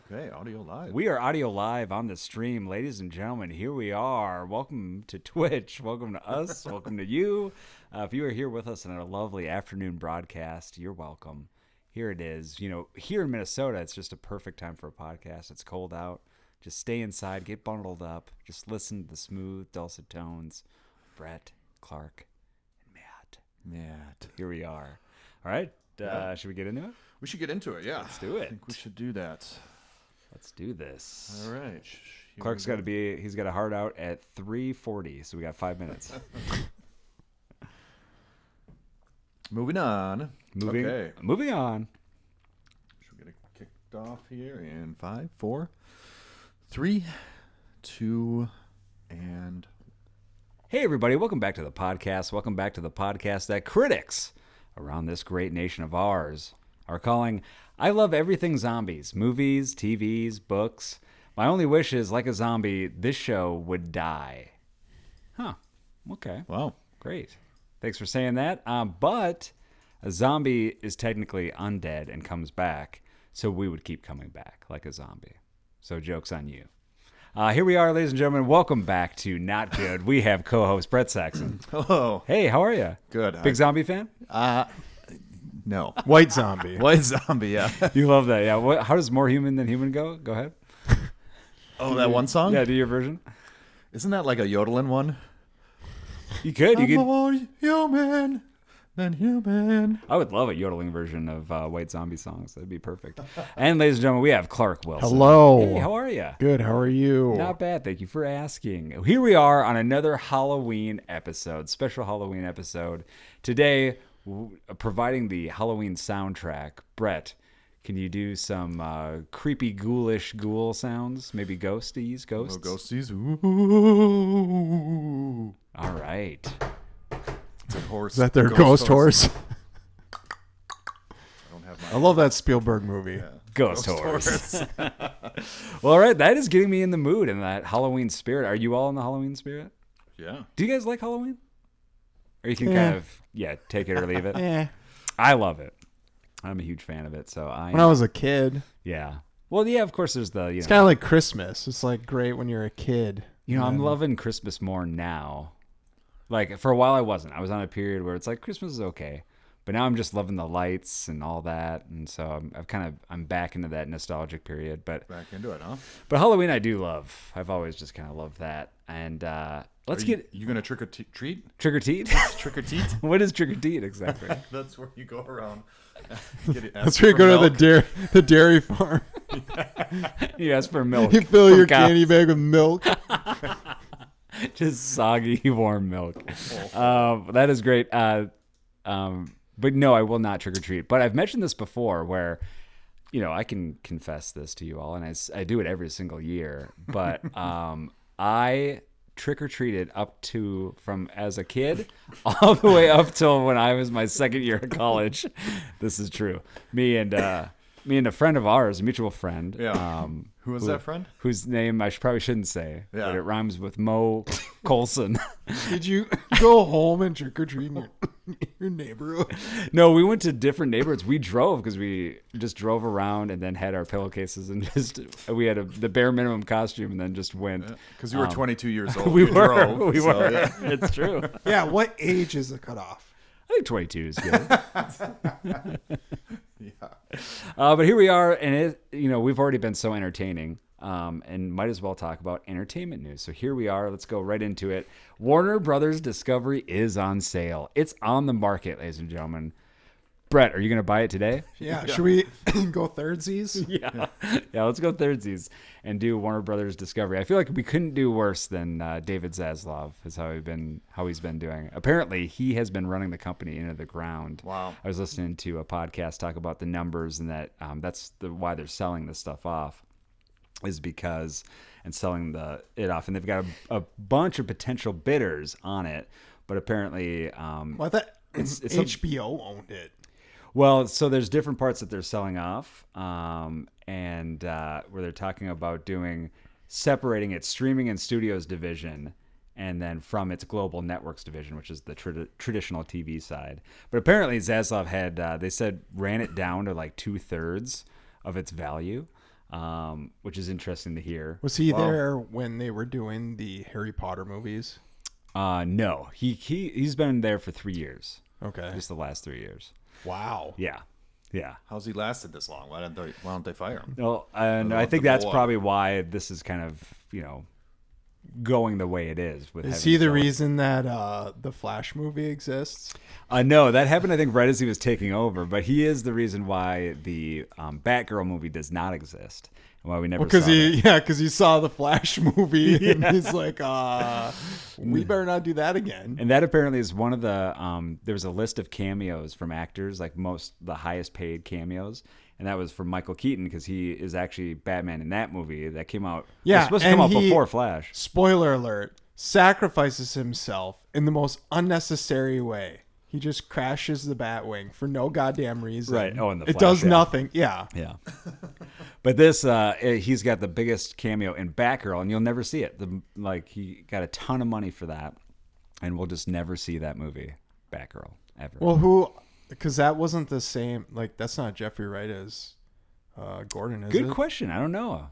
Okay, audio live. We are audio live on the stream, ladies and gentlemen. Here we are. Welcome to Twitch. Welcome to us. Welcome to you. If you are here with us on a lovely afternoon broadcast, you're welcome. Here it is. You know, here in Minnesota, it's just a perfect time for a podcast. It's cold out. Just stay inside, get bundled up, just listen to the smooth, dulcet tones of Brett, Clark, and Matt. Here we are. All right. Should we get into it? We should get into it, yeah. Let's do it. I think we should do that. Let's do this. All right. Clark's got to be, he's got a hard out at 3:40, so we got 5 minutes. Moving on. Moving on. Should we get it kicked off here in 5, 4, 3, 2, and... Hey, everybody. Welcome back to the podcast. Welcome back to the podcast that critics around this great nation of ours are calling I Love Everything Zombies. Movies, TVs, books. My only wish is, like a zombie, this show would die. Huh. Okay. Wow. Great. Thanks for saying that. But a zombie is technically undead and comes back, so we would keep coming back like a zombie. So joke's on you. Here we are, ladies and gentlemen. Welcome back to Not Good. We have co-host Brett Saxon. Hello. Hey, how are you? Good. Big zombie fan? No. White zombie. White zombie, yeah. You love that, yeah. How does More Human Than Human go? Go ahead. Oh, that one song? Yeah, do your version. Isn't that like a yodeling one? You could. I'm more human than human. I would love a yodeling version of White Zombie songs. That'd be perfect. And ladies and gentlemen, we have Clark Wilson. Hello. Hey, how are you? Good. How are you? Not bad. Thank you for asking. Here we are on another Halloween episode, special Halloween episode. Today, providing the Halloween soundtrack. Brett, can you do some creepy, ghoulish ghoul sounds? Maybe ghosties? Ghosts? Oh, ghosties. Ooh. All right. It's a horse. Is that their ghost horse? I don't have my... I love that Spielberg movie. Yeah. Ghost horse. Well, all right. That is getting me in the mood and that Halloween spirit. Are you all in the Halloween spirit? Yeah. Do you guys like Halloween? Or you can kind of, take it or leave it? Yeah. I love it. I'm a huge fan of it. So When I was a kid, yeah. Well, yeah, of course there's the, it's kind of like Christmas. It's like great when you're a kid. I'm loving Christmas more now. Like for a while I wasn't. I was on a period where it's like Christmas is okay. But now I'm just loving the lights and all that. And so I'm back into that nostalgic period. But Back into it, huh? But Halloween I do love. I've always just kind of loved that. And You gonna trick or treat? Trick or treat? Trick or treat? What is trick or treat exactly? That's where you go around. That's where you go to the dairy farm. You ask for milk. You fill from your cows. candy bag with milk. Just soggy, warm milk. That is great. But no, I will not trick or treat. But I've mentioned this before where, I can confess this to you all, and I do it every single year. But I trick or treated from as a kid all the way up till when I was my second year of college. This is true. Me and a friend of ours, a mutual friend. Yeah. Who was that friend? Whose name I probably shouldn't say. Yeah. But it rhymes with Mo Colson. Did you go home and trick or treat in your neighborhood? No, we went to different neighborhoods. We drove because we just drove around and then had our pillowcases and we had the bare minimum costume and then just went. Because you were 22 years old. We You were. drove, We so, were. yeah. It's true. Yeah. What age is the cutoff? I think 22 is good. Yeah. But here we are, and we've already been so entertaining, and might as well talk about entertainment news. So here we are. Let's go right into it. Warner Brothers Discovery is on sale. It's on the market, ladies and gentlemen. Brett, are you going to buy it today? Yeah. Should we go thirdsies? Yeah, let's go thirdsies and do Warner Brothers Discovery. I feel like we couldn't do worse than David Zaslav is how he's been doing. Apparently, he has been running the company into the ground. Wow. I was listening to a podcast talk about the numbers and that that's why they're selling this stuff off is because and selling it off, and they've got a bunch of potential bidders on it, but apparently Well, I thought it's HBO owned it. Well, so there's different parts that they're selling off, and where they're talking about separating its streaming and studios division, and then from its global networks division, which is the traditional TV side. But apparently Zaslav had, they said, ran it down to like 2/3 of its value. which is interesting to hear. Was he there when they were doing the Harry Potter movies? No, he's been there for 3 years. Okay. Just the last 3 years. Wow. Yeah. Yeah. How's he lasted this long? Why don't they fire him? Well, and I think that's probably why this is kind of, going the way it is. Is he the reason that the Flash movie exists? No, that happened, I think, right as he was taking over. But he is the reason why the Batgirl movie does not exist. And why we never saw that. Because he saw the Flash movie and he's like, we better not do that again. And that apparently is one of the, there was a list of cameos from actors, like the highest paid cameos. And that was from Michael Keaton because he is actually Batman in that movie that came out. Yeah, it was supposed to come out before Flash. Spoiler alert, sacrifices himself in the most unnecessary way. He just crashes the Batwing for no goddamn reason. Right. Oh, and it does nothing. Yeah. Yeah. But this, he's got the biggest cameo in Batgirl, and you'll never see it. He got a ton of money for that, and we'll just never see that movie, Batgirl, ever. Well, because that wasn't the same. That's not Jeffrey Wright as Gordon, is it? Good question. I don't know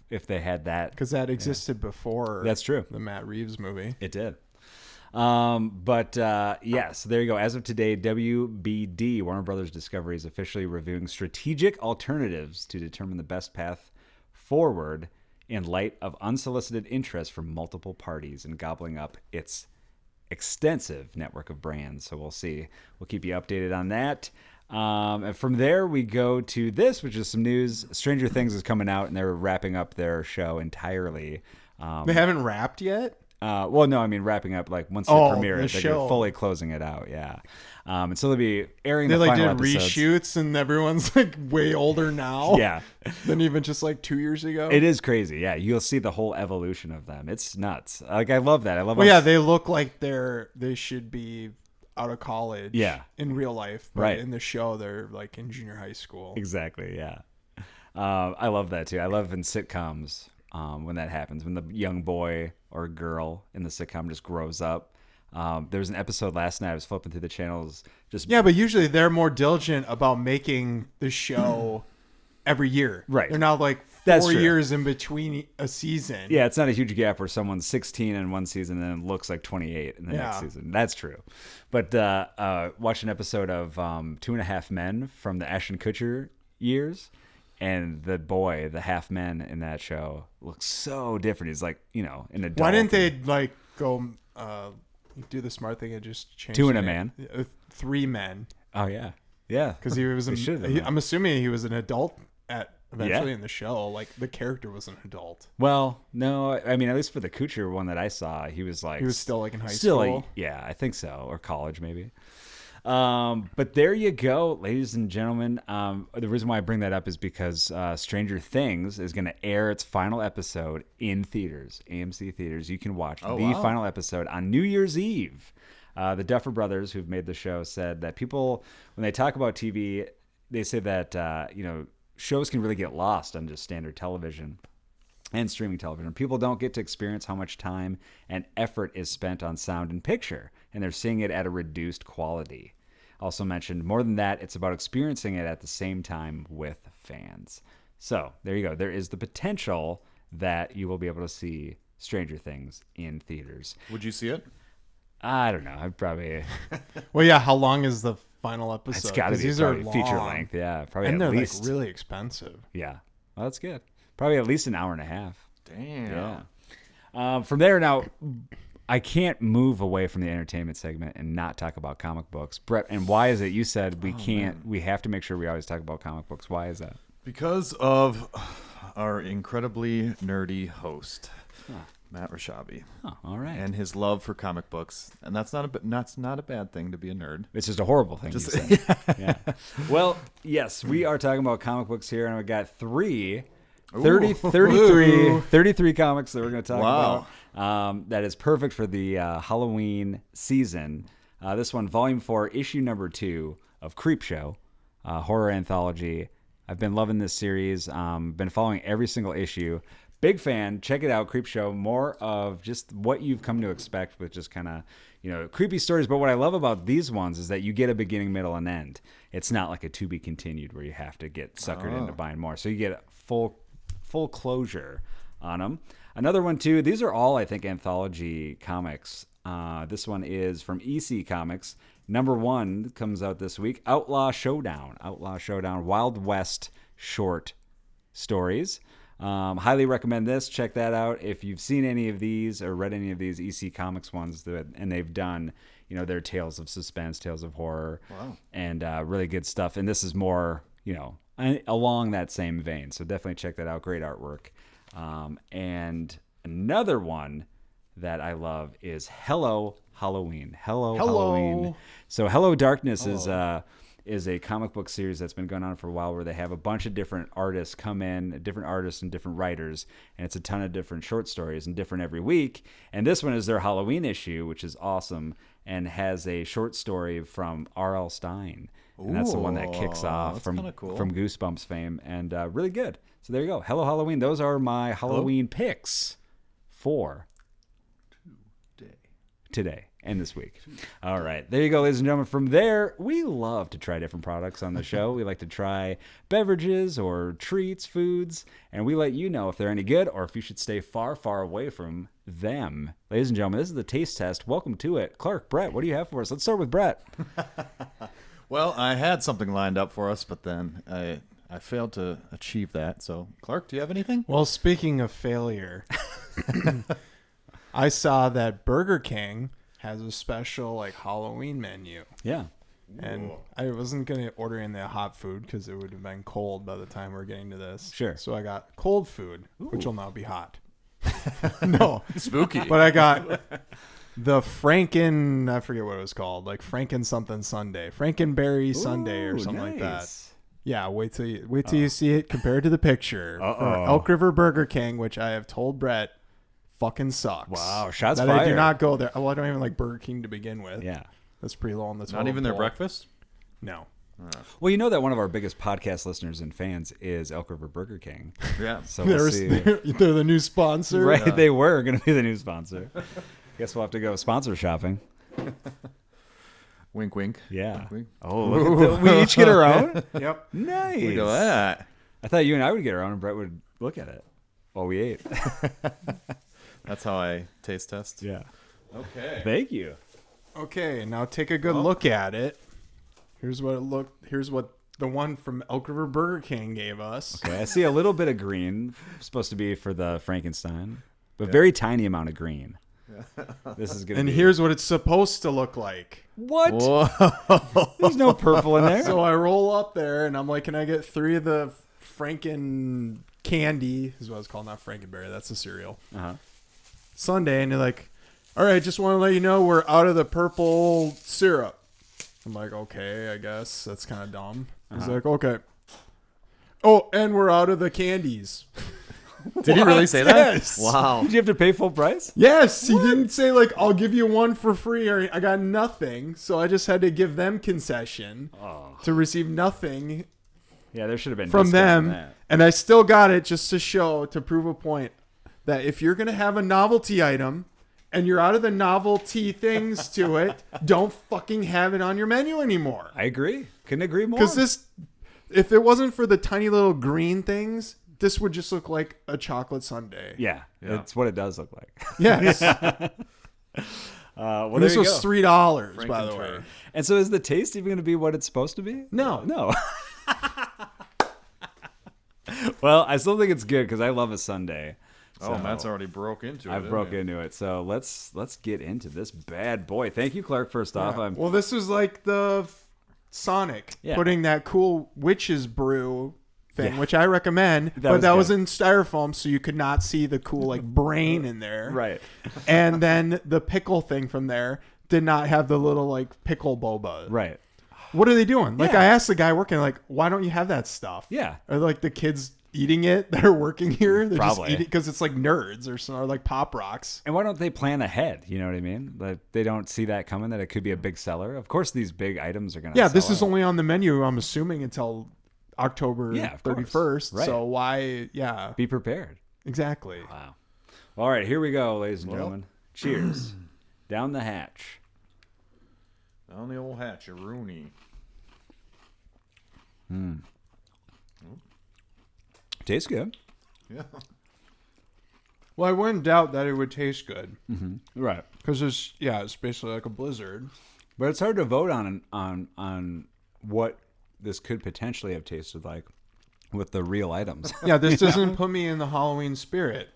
if they had that. Because that existed before. That's true. The Matt Reeves movie. It did. Yes, there you go. As of today, WBD, Warner Brothers Discovery, is officially reviewing strategic alternatives to determine the best path forward in light of unsolicited interest from multiple parties and gobbling up its extensive network of brands. So we'll see. We'll keep you updated on that. And from there, we go to this, which is some news. Stranger Things is coming out, and they're wrapping up their show entirely. They haven't wrapped yet? Wrapping up once they premiere it, they're fully closing it out. Yeah. And so they'll be airing the final episodes. They did reshoots and everyone's way older now. Yeah. Than even just 2 years ago. It is crazy. Yeah. You'll see the whole evolution of them. It's nuts. I love that. They look like they should be out of college. Yeah. In real life. But right. In the show, they're in junior high school. Exactly. Yeah. I love that too. I love in sitcoms. When that happens, when the young boy or girl in the sitcom just grows up. There was an episode last night. I was flipping through the channels. But usually they're more diligent about making the show every year. Right. They're not 4 years in between a season. Yeah, it's not a huge gap where someone's 16 in one season and then looks like 28 in the next season. That's true. But watch an episode of 2.5 Men from the Ashton Kutcher years. And the boy, the half man in that show, looks so different. He's an adult. Why didn't they go do the smart thing and just change 2 and a Man? 3 Men. Oh yeah, yeah. Because he was. I'm assuming he was an adult eventually in the show. The character was an adult. Well, no, at least for the Kutcher one that I saw, he was he was still in high school. Yeah, I think so, or college maybe. But there you go, ladies and gentlemen. The reason why I bring that up is because Stranger Things is going to air its final episode in theaters, AMC theaters. You can watch final episode on New Year's Eve. The Duffer Brothers, who've made the show, said that people, when they talk about TV, they say that shows can really get lost on just standard television and streaming television. People don't get to experience how much time and effort is spent on sound and picture, and they're seeing it at a reduced quality. Also mentioned, more than that, it's about experiencing it at the same time with fans. So there you go. There is the potential that you will be able to see Stranger Things in theaters. Would you see it? I don't know. I'd probably. Well, yeah. How long is the final episode? It's got to be these are feature length. Yeah, probably. And at they're least really expensive. Yeah, well, that's good. Probably at least an hour and a half. Damn. Yeah. From there now. I can't move away from the entertainment segment and not talk about comic books. Brett, and why is it you said we can't, man. We have to make sure we always talk about comic books. Why is that? Because of our incredibly nerdy host, Matt Rishavy. Oh, all right. And his love for comic books. And that's not a bad thing to be a nerd. It's just a horrible thing to say. Yeah. Well, yes, we are talking about comic books here, and we got 33 comics that we're going to talk about. That is perfect for the Halloween season. This one, Volume 4, Issue number 2 of Creepshow, horror anthology. I've been loving this series. Been following every single issue. Big fan. Check it out, Creepshow. More of just what you've come to expect with just kind of, creepy stories. But what I love about these ones is that you get a beginning, middle, and end. It's not like a to be continued where you have to get suckered into buying more. So you get a full full closure on them. Another one too. These are all, I think, anthology comics. This one is from EC Comics. Number 1 comes out this week. Outlaw Showdown. Wild West short stories. Highly recommend this. Check that out. If you've seen any of these or read any of these EC Comics ones, and they've done, their tales of suspense, tales of horror, and really good stuff. And this is more, along that same vein. So definitely check that out. Great artwork. And another one that I love is Hello Halloween. Hello Halloween. So Hello Darkness is a comic book series that's been going on for a while, where they have a bunch of different artists come in, different artists and different writers, and it's a ton of different short stories and different every week. And this one is their Halloween issue, which is awesome, and has a short story from R.L. Stein. And that's the one that kicks off from Goosebumps fame, and really good. So there you go. Hello Halloween. Those are my Halloween picks for today and this week. All right. There you go, ladies and gentlemen. From there, we love to try different products on the show. We like to try beverages or treats, foods, and we let you know if they're any good or if you should stay far, far away from them. Ladies and gentlemen, this is the taste test. Welcome to it. Clark, Brett, what do you have for us? Let's start with Brett. Well, I had something lined up for us, but then I failed to achieve that. So, Clark, do you have anything? Well, speaking of failure, I saw that Burger King has a special Halloween menu. Yeah. And I wasn't going to order in the hot food because it would have been cold by the time we're getting to this. Sure. So I got cold food, which will now be hot. No. Spooky. But I got the I forget what it was called, Franken something Sunday, Frankenberry Sunday or something like that. Yeah, wait till you see it compared to the picture. For Elk River Burger King, which I have told Brett fucking sucks. Wow, shots that fired. I do not go there. Well, I don't even like Burger King to begin with. Yeah. That's pretty low on the total Not even their pole. breakfast? No. Well, you know that one of our biggest podcast listeners and fans is Elk River Burger King. Yeah. So we'll see. They're the new sponsor. Right, yeah. They were going to be the new sponsor. Guess we'll have to go sponsor shopping. Wink, wink. Yeah. Wink, wink. Oh, look at that. We each get our own? Yep. Nice. Look at that. I thought you and I would get our own and Brett would look at it while we ate. That's how I taste test. Yeah. Okay. Thank you. Okay, now take a good look at it. Here's what it looked. Here's what the one from Elk River Burger King gave us. Okay, I see a little bit of green, supposed to be for the Frankenstein, but very tiny amount of green. This is gonna. And be... here's what it's supposed to look like. What? Whoa. There's no purple in there. So I roll up there and I'm like, can I get 3 of the Franken candy? Is what it's called, not Frankenberry. That's the cereal. Sunday, and they're like, all right, just want to let you know we're out of the purple syrup. I'm like, okay, I guess that's kind of dumb. He's like, okay. Oh, and we're out of the candies. Did he really say that? Yes. Wow. Did you have to pay full price? Yes, he didn't say I'll give you one for free, or I got nothing. So I just had to give them concession to receive nothing. Yeah, there should have been from discounts on them, that. and I still got it just to prove a point that if you're gonna have a novelty item and you're out of the novelty things to it, don't fucking have it on your menu anymore. I agree. Couldn't agree more. Because if it wasn't for the tiny little green things, this would just look like a chocolate sundae. Yeah, that's what it does look like. Yes. Well, this there you was go. $3, by the way. And so is the taste even going to be what it's supposed to be? No. No. Well, I still think it's good because I love a sundae. Oh, Matt's already broke into it. I've broke into it. So let's get into this bad boy. Thank you, Clark, first off. Well, this was like the Sonic putting that cool witch's brew thing, which I recommend, but that was in styrofoam, so you could not see the cool brain in there. Right. And then the pickle thing from there did not have the little pickle boba. Right. What are they doing? I asked the guy working, why don't you have that stuff? Yeah. Are the kids eating it that are working here? They're Probably. just eating because it's nerds or Pop Rocks. And why don't they plan ahead? You know what I mean? They don't see that coming, that it could be a big seller. Of course, these big items are going to Yeah, this is only on the menu, I'm assuming, until October 31st. Right. So why, be prepared. Exactly. Wow. All right, here we go, ladies and gentlemen. Cheers. Down the hatch. Down the old hatch, a Rooney. Tastes good. Yeah. Well, I wouldn't doubt that it would taste good Right. because it's basically like a blizzard. But it's hard to vote on what this could potentially have tasted like with the real items. Yeah, this doesn't put me in the Halloween spirit.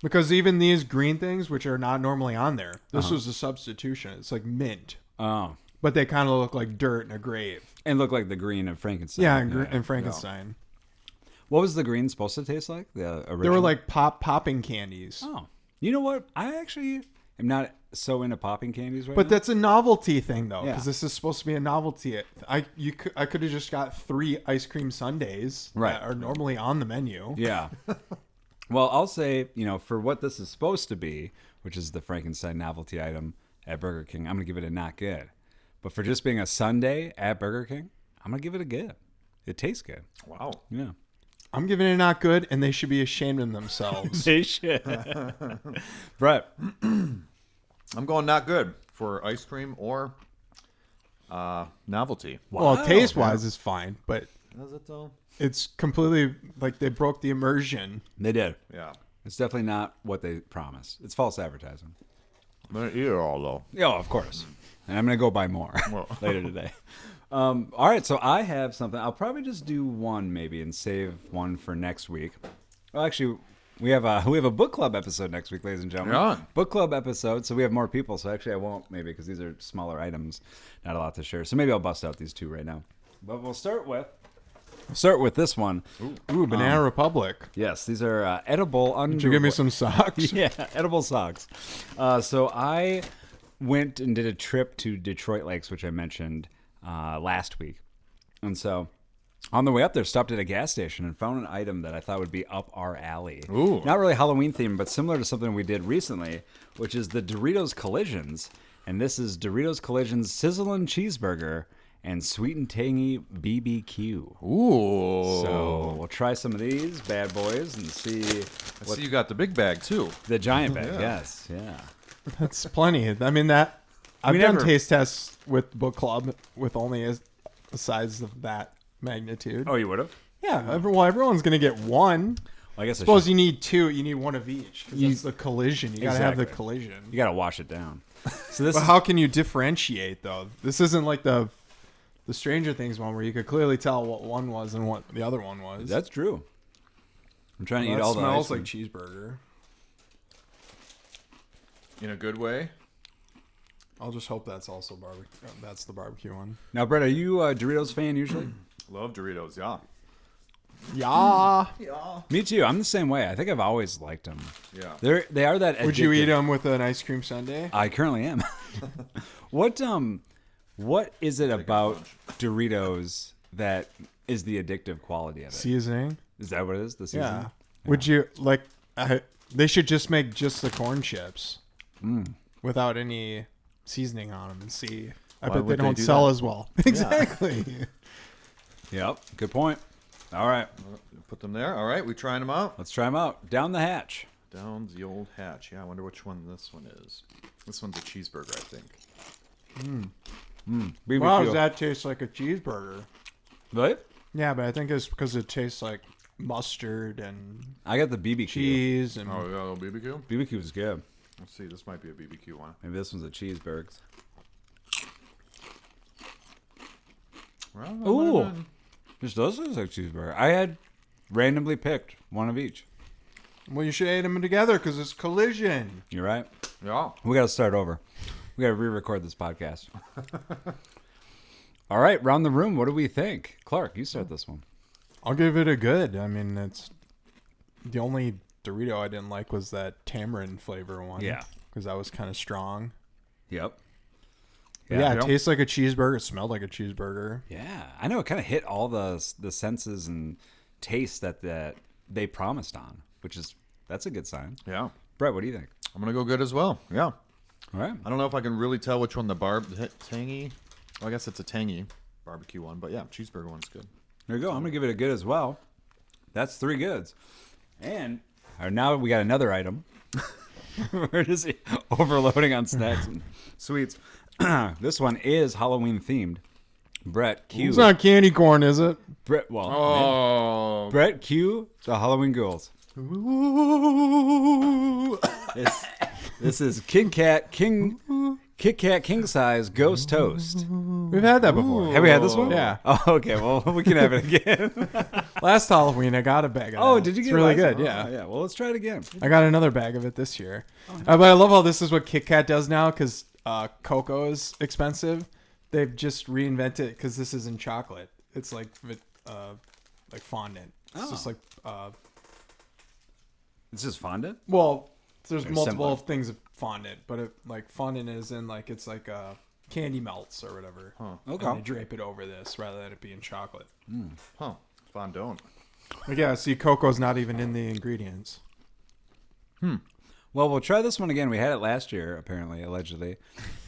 Because even these green things, which are not normally on there, this was a substitution. It's like mint. Oh. But they kind of look like dirt in a grave. And look like the green of Frankenstein. Yeah, and Frankenstein. What was the green supposed to taste like? The original? They were like popping candies. Oh. You know what? I actually am not so into popping candies right But now. that's a novelty thing, though, Yeah. because this is supposed to be a novelty. I could have just got 3 ice cream sundaes Right. that are normally on the menu. Yeah. Well, I'll say, for what this is supposed to be, which is the Frankenstein novelty item at Burger King, I'm going to give it a not good. But for just being a sundae at Burger King, I'm going to give it a good. It tastes good. Wow. Yeah. I'm giving it not good, and they should be ashamed of themselves. They should. Brett. I'm going not good for ice cream or novelty. Well, taste-wise is fine, but Is it though? it's completely like they broke the immersion. They did. Yeah. It's definitely not what they promised. It's false advertising. I'm gonna eat it all though. Yeah, of course. And I'm going to go buy more Well. later today. All right, so I have something. I'll probably just do one maybe and save one for next week. Well, actually, we have a book club episode next week, ladies and gentlemen. Yeah. Book club episode, so we have more people. So actually, I won't maybe because these are smaller items, not a lot to share. So maybe I'll bust out these 2 right now. But we'll start with this one. Ooh, Banana Republic. Yes, these are edible underwear. Did you give me some socks? Yeah, edible socks. So I went and did a trip to Detroit Lakes, which I mentioned last week. And so on the way up there, stopped at a gas station and found an item that I thought would be up our alley. Ooh. Not really Halloween themed, but similar to something we did recently, which is the Doritos Collisions. And this is Doritos Collisions Sizzlin' Cheeseburger and Sweet and Tangy BBQ. Ooh. So we'll try some of these bad boys and see I see you got the big bag too. the giant bag. Yeah. Yes, yeah. That's plenty. I mean, that I've We done never- taste tests with book club with only a size of that magnitude. Oh, you would have? Yeah, everyone's gonna get one. Well, I guess Suppose you need 2. You need one of each. 'Cause that's the collision. You gotta have the Exactly. collision. you got to wash it down. So this But is, how can you differentiate though? This isn't like the Stranger Things one where you could clearly tell what one was and what the other one was. that's true. I'm trying to Well, eat that all the smells ice like cream. cheeseburger. In a good way. I'll just hope that's also barbecue. That's the barbecue one. Now, Brett, are you a Doritos fan usually? Love Doritos. Yeah. Yeah. Yeah. Me too. I'm the same way. I think I've always liked them. Yeah. They are that. Would you eat addictive- them with an ice cream sundae? I currently am. What is it about Doritos that is the addictive quality of it? Seasoning. Is that what it is? The seasoning? Yeah. Would you like? They should just make just the corn chips without any seasoning on them and see. I Why bet they would they don't do sell that? as well. Exactly. Yep. Good point. All right, Put them there. All right. We trying them out. let's try them out. Down the hatch. Down the old hatch. Yeah. I wonder which one this one is. This one's a cheeseburger, I think. BBQ. Wow, does that taste like a cheeseburger? Really? Yeah, but I think it's because it tastes like mustard and I got the BBQ. cheese and Oh, we got a little BBQ. BBQ is good. Let's see. This might be a BBQ one. Maybe this one's a cheeseburger. Well, Ooh. This does look like cheeseburger. I had randomly picked one of each. well, you should eat them together because it's collision. You're right. Yeah. We got to start over. We got to re-record this podcast. All right, round the room. What do we think? Clark, you start this one. I'll give it a good. I mean, it's the only Dorito I didn't like was that tamarind flavor one. Yeah. because that was kind of strong. Yep. But yeah, it Yep. tastes like a cheeseburger. It smelled like a cheeseburger. Yeah, I know it kind of hit all the senses and tastes that they promised on, that's a good sign. Yeah. Brett, what do you think? I'm gonna go good as well. Yeah. All right. I don't know if I can really tell which one the tangy. Well, I guess it's a tangy barbecue one, but yeah, cheeseburger one's good. There you go. I'm gonna give it a good as well. That's 3 goods, and now we got another item. We're just overloading on snacks and sweets. This one is Halloween themed, Brett, cue. It's not candy corn, is it? Brett, well, Oh. Brett, cue the Halloween Ghouls. Ooh. This is Kit Kat King Size Ghost Toast. We've had that before. Have we had this one? Yeah. Oh, okay. Well, we can have it again. Last Halloween, I got a bag of Oh, that. did you get It's really it last good, time? yeah. Oh, yeah. Well, let's try it again. I got another bag of it this year. But I love how this is what Kit Kat does now because cocoa is expensive. They've just reinvented it because this isn't chocolate. It's like fondant. It's just like This is fondant? well, there's They're multiple similar. things of fondant, but like fondant is in like it's like candy melts or whatever. Okay. And they drape it over this rather than it being chocolate. Huh. Fondant. Like, yeah, see, cocoa's not even in the ingredients. Well, we'll try this one again. We had it last year, apparently, allegedly.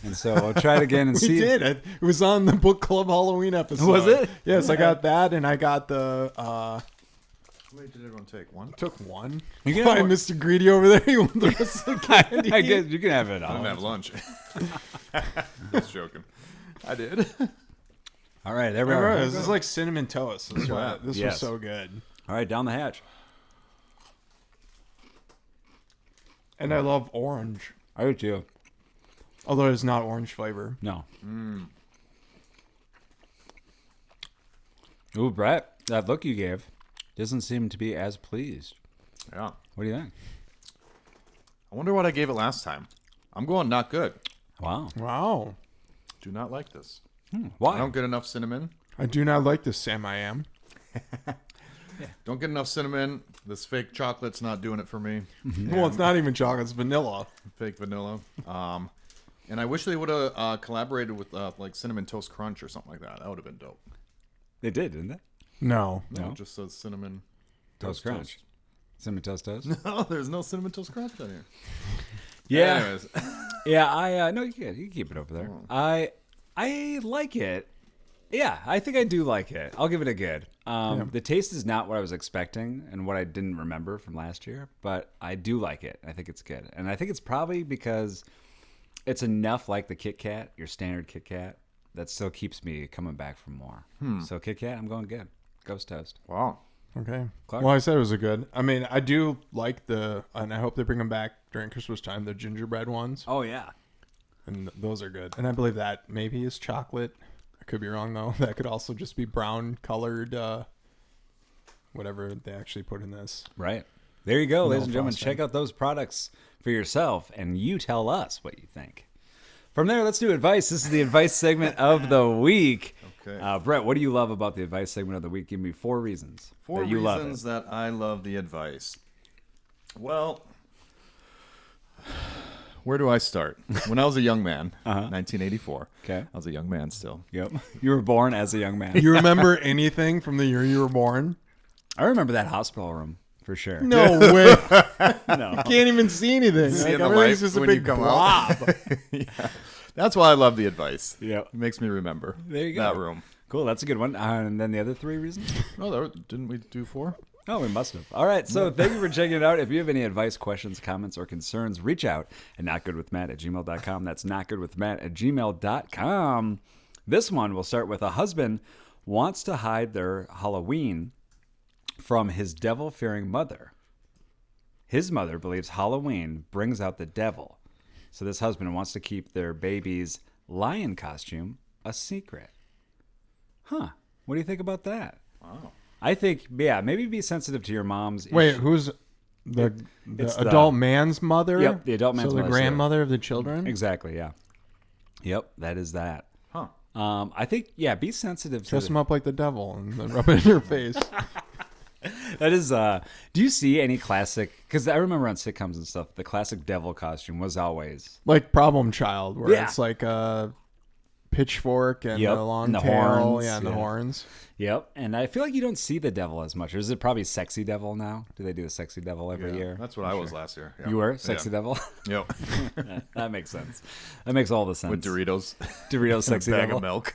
And so we'll try it again and We see. did. It was on the book club Halloween episode. Was it? Yes, I got that, and I got the. How many did everyone take? One? Took one. You can Why, have one. Mr. Greedy over there? You want the rest of the candy? I guess you can have it I didn't all. have lunch. Just joking. I did. All right, there we All are. right, this is like cinnamon toast. This, this Yes. was so good. All right, down the hatch. And I love orange. I do too. Although it's not orange flavor. No. Ooh, Brett, that look you gave doesn't seem to be as pleased. Yeah. What do you think? I wonder what I gave it last time. I'm going not good. Wow. Wow. Do not like this. I Why? don't get enough cinnamon. I do not like this, Sam. I am. Don't get enough cinnamon. This fake chocolate's not doing it for me. Well, it's not even chocolate. It's vanilla. Fake vanilla. And I wish they would have collaborated with like Cinnamon Toast Crunch or something like that. That would have been dope. They did, didn't they? No. No, No? it just says Cinnamon Toast Crunch. Cinnamon Toast Toast? No, there's no Cinnamon Toast Crunch on here. Yeah. Anyways. Yeah, I no, you can keep it over there. I like it. Yeah, I think I do like it. I'll give it a good. The taste is not what I was expecting and what I didn't remember from last year, but I do like it. I think it's good. And I think it's probably because it's enough like the Kit Kat, your standard Kit Kat, that still keeps me coming back for more. So Kit Kat, I'm going good. Ghost Toast. Wow. Okay. Clark? Well, I said it was a good. I mean, I do like and I hope they bring them back during Christmas time, the gingerbread ones. Oh, yeah. And those are good. And I believe that maybe is chocolate. I could be wrong, though. That could also just be brown colored, whatever they actually put in this. Right. There you go, No ladies and gentlemen. frosting. Check out those products for yourself, and you tell us what you think. From there, let's do advice. This is the advice segment of the week. Okay. Brett, what do you love about the advice segment of the week? Give me 4 reasons Four that you love reasons it. that I love the advice. Well, where do I start? When I was a young man, 1984. Okay. I was a young man still. Yep. You were born as a young man. You remember anything from the year you were born? I remember that hospital room for sure. No way. No. You can't even see anything. See Like, in the everything's light just a when you big come blob. out. Yeah. That's why I love the advice. Yep. It makes me remember There you go. that room. Cool. That's a good one. And then the other 3 reasons? Oh, didn't we do 4? Oh, we must have. All right. So thank you for checking it out. If you have any advice, questions, comments, or concerns, reach out at notgoodwithmatt@gmail.com. That's notgoodwithmatt@gmail.com. This one will start with: a husband wants to hide their Halloween from his devil-fearing mother. His mother believes Halloween brings out the devil. So this husband wants to keep their baby's lion costume a secret. Huh. What do you think about that? Wow. I think, yeah, maybe be sensitive to your mom's Wait, issue. who's the It's the- adult man's mother? Yep, the adult man's so mother, the so- grandmother of the children? Exactly, yeah. Yep, that is that. Huh. I think, yeah, be sensitive to Dress the- them up like the devil and then rub it in your face. That is, do you see any classic, because I remember on sitcoms and stuff, the classic devil costume was always, Like Problem Child, where Yeah. it's like a pitchfork and Yep, the long and the tail. horns, Yeah, and the yeah. horns. yep. And I feel like you don't see the devil as much. Or is it probably Sexy Devil now? Do they do a Sexy Devil every Yeah, year? that's what I was last year. Yeah. You were Sexy Yeah. Devil? Yep. That makes sense. That makes all the sense. With Doritos. Doritos Sexy Bag Devil. of milk.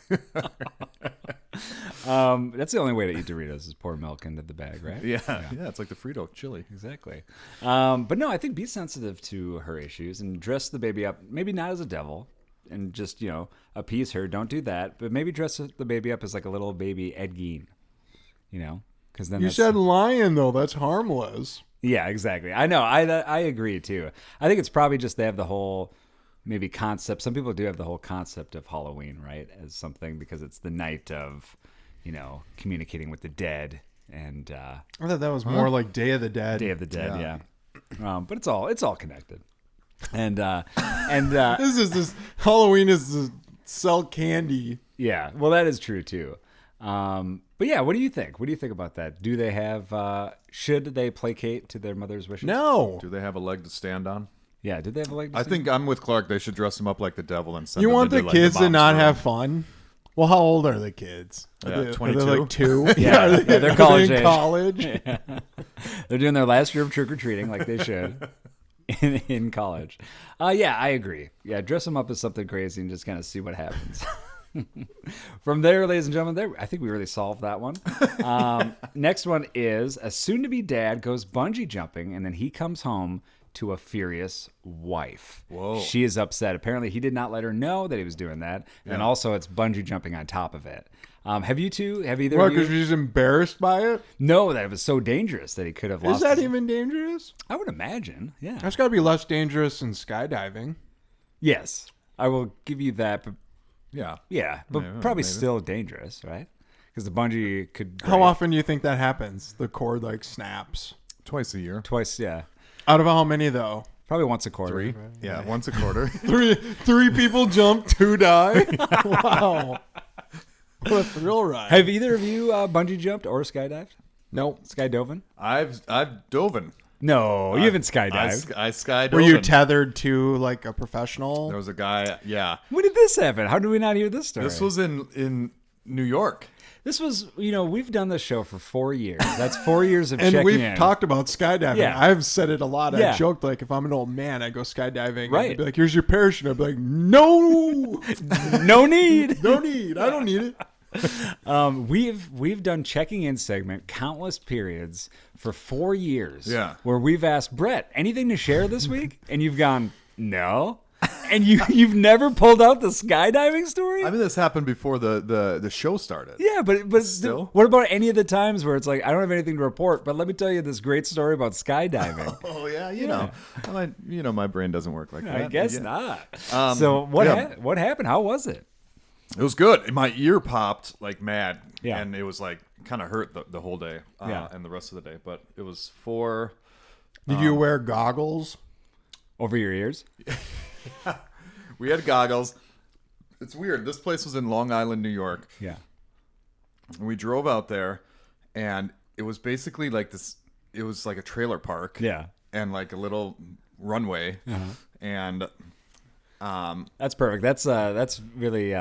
That's the only way to eat Doritos is pour milk into the bag, right? yeah. It's like the Frito chili. Exactly. But no, I think be sensitive to her issues and dress the baby up. Maybe not as a devil, and just, appease her, don't do that. But maybe dress the baby up as like a little baby Ed Gein, because then You that's, said lion, though. That's harmless. yeah, exactly. I know. I agree too. I think it's probably just they have the whole maybe concept. Some people do have the whole concept of Halloween, right, as something because it's the night of, communicating with the dead, and I thought that was more like Day of the Dead. Day of the Dead, yeah. But it's all connected, and This Halloween is to sell candy. yeah. Well, that is true too. But yeah, what do you think? What do you think about that? Do they have? Should they placate to their mother's wishes? No. Do they have a leg to stand on? Yeah. Did they have a leg? To I see? think I'm with Clark. They should dress him up like the devil and send You them want into, the like, kids to mom's not room. have fun? Well, how old are the kids? Yeah, Are they 22? like 2? Yeah, they're college in age. college. They're doing their last year of trick or treating like they should in college. Yeah, I agree. Yeah, dress them up as something crazy and just kind of see what happens. From there, ladies and gentlemen, I think we really solved that one. Next one is a soon-to-be dad goes bungee jumping, and then he comes home to a furious wife. Whoa. She is upset. Apparently, he did not let her know that he was doing that. And also, it's bungee jumping on top of it. Have either What, of because you? she's embarrassed by it? No, that it was so dangerous that he could have lost. Is that even dangerous? I would imagine. Yeah. That's got to be less dangerous than skydiving. Yes, I will give you that. But Yeah. yeah, but Yeah, probably maybe. still dangerous, right? Because the bungee could break How often do you think that happens? The cord snaps. Twice a year. twice. Yeah, Out of how many though? probably once a quarter. 3. Yeah, once a quarter. Three people jump, 2 die. Wow. What a thrill ride. Have either of you bungee jumped or skydived? Nope. Skydoven? I've doven. No, you haven't skydived. I skydove. Were you tethered to like a professional? There was a guy. Yeah. When did this happen? How did we not hear this story? This was in New York. This was, we've done this show for 4 years. That's 4 years of And checking we've in. talked about skydiving. Yeah. I've said it a lot. Yeah. I joked like if I'm an old man, I go skydiving. Right. And they'd be like, here's your parachute. I'd be like, no, No need. no need. I don't need it. We've done checking in segment countless periods for 4 years. Yeah. Where we've asked Brett anything to share this week, and you've gone no, and you've never pulled out the skydiving story. I mean, this happened before the show started. Yeah, but Still? what about any of the times where it's like I don't have anything to report, but let me tell you this great story about skydiving. Oh yeah, you know, my brain doesn't work like that. I guess Yeah. not. So what yeah. what happened? How was it? It was good. My ear popped like mad. Yeah. And it was like kind of hurt the whole day. Yeah. And the rest of the day. But it was for. Did you wear goggles? Over your ears? We had goggles. It's weird. This place was in Long Island, New York. Yeah. And we drove out there, and it was basically like this. It was like a trailer park. Yeah. And like a little runway. And. That's perfect. That's really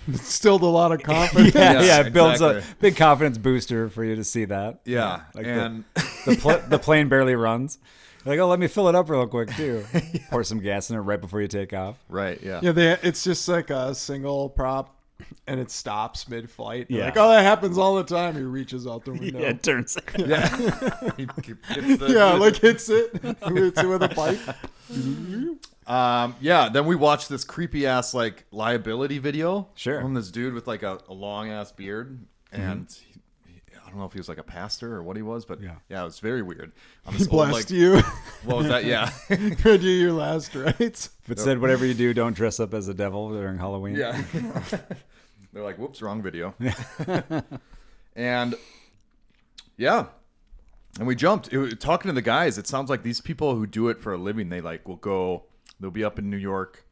Instilled a lot of confidence. yeah, Yes, it builds a exactly. big confidence booster for you to see that. Yeah. Like and the plane barely runs. You're like, oh, let me fill it up real quick too. Pour some gas in it right before you take off. right. Yeah. Yeah, it's just like a single prop, and it stops mid-flight. You're Yeah. like, oh, that happens all the time. He reaches out the window. Yeah, it turns. Yeah. It's the- Yeah, like hits it. Hits it with a pipe. Yeah, then we watched this creepy ass like liability video. Sure. From this dude with like a long ass beard, and I don't know if he was like a pastor or what he was, but Yeah. it was very weird. On He this old, blessed like, you. what was that? Yeah, Read you your last rites. If it said whatever you do, don't dress up as a devil during Halloween. yeah. They're like, whoops, wrong video. And yeah. And we jumped. Talking to the guys, it sounds like these people who do it for a living, they like will go. They'll be up in New York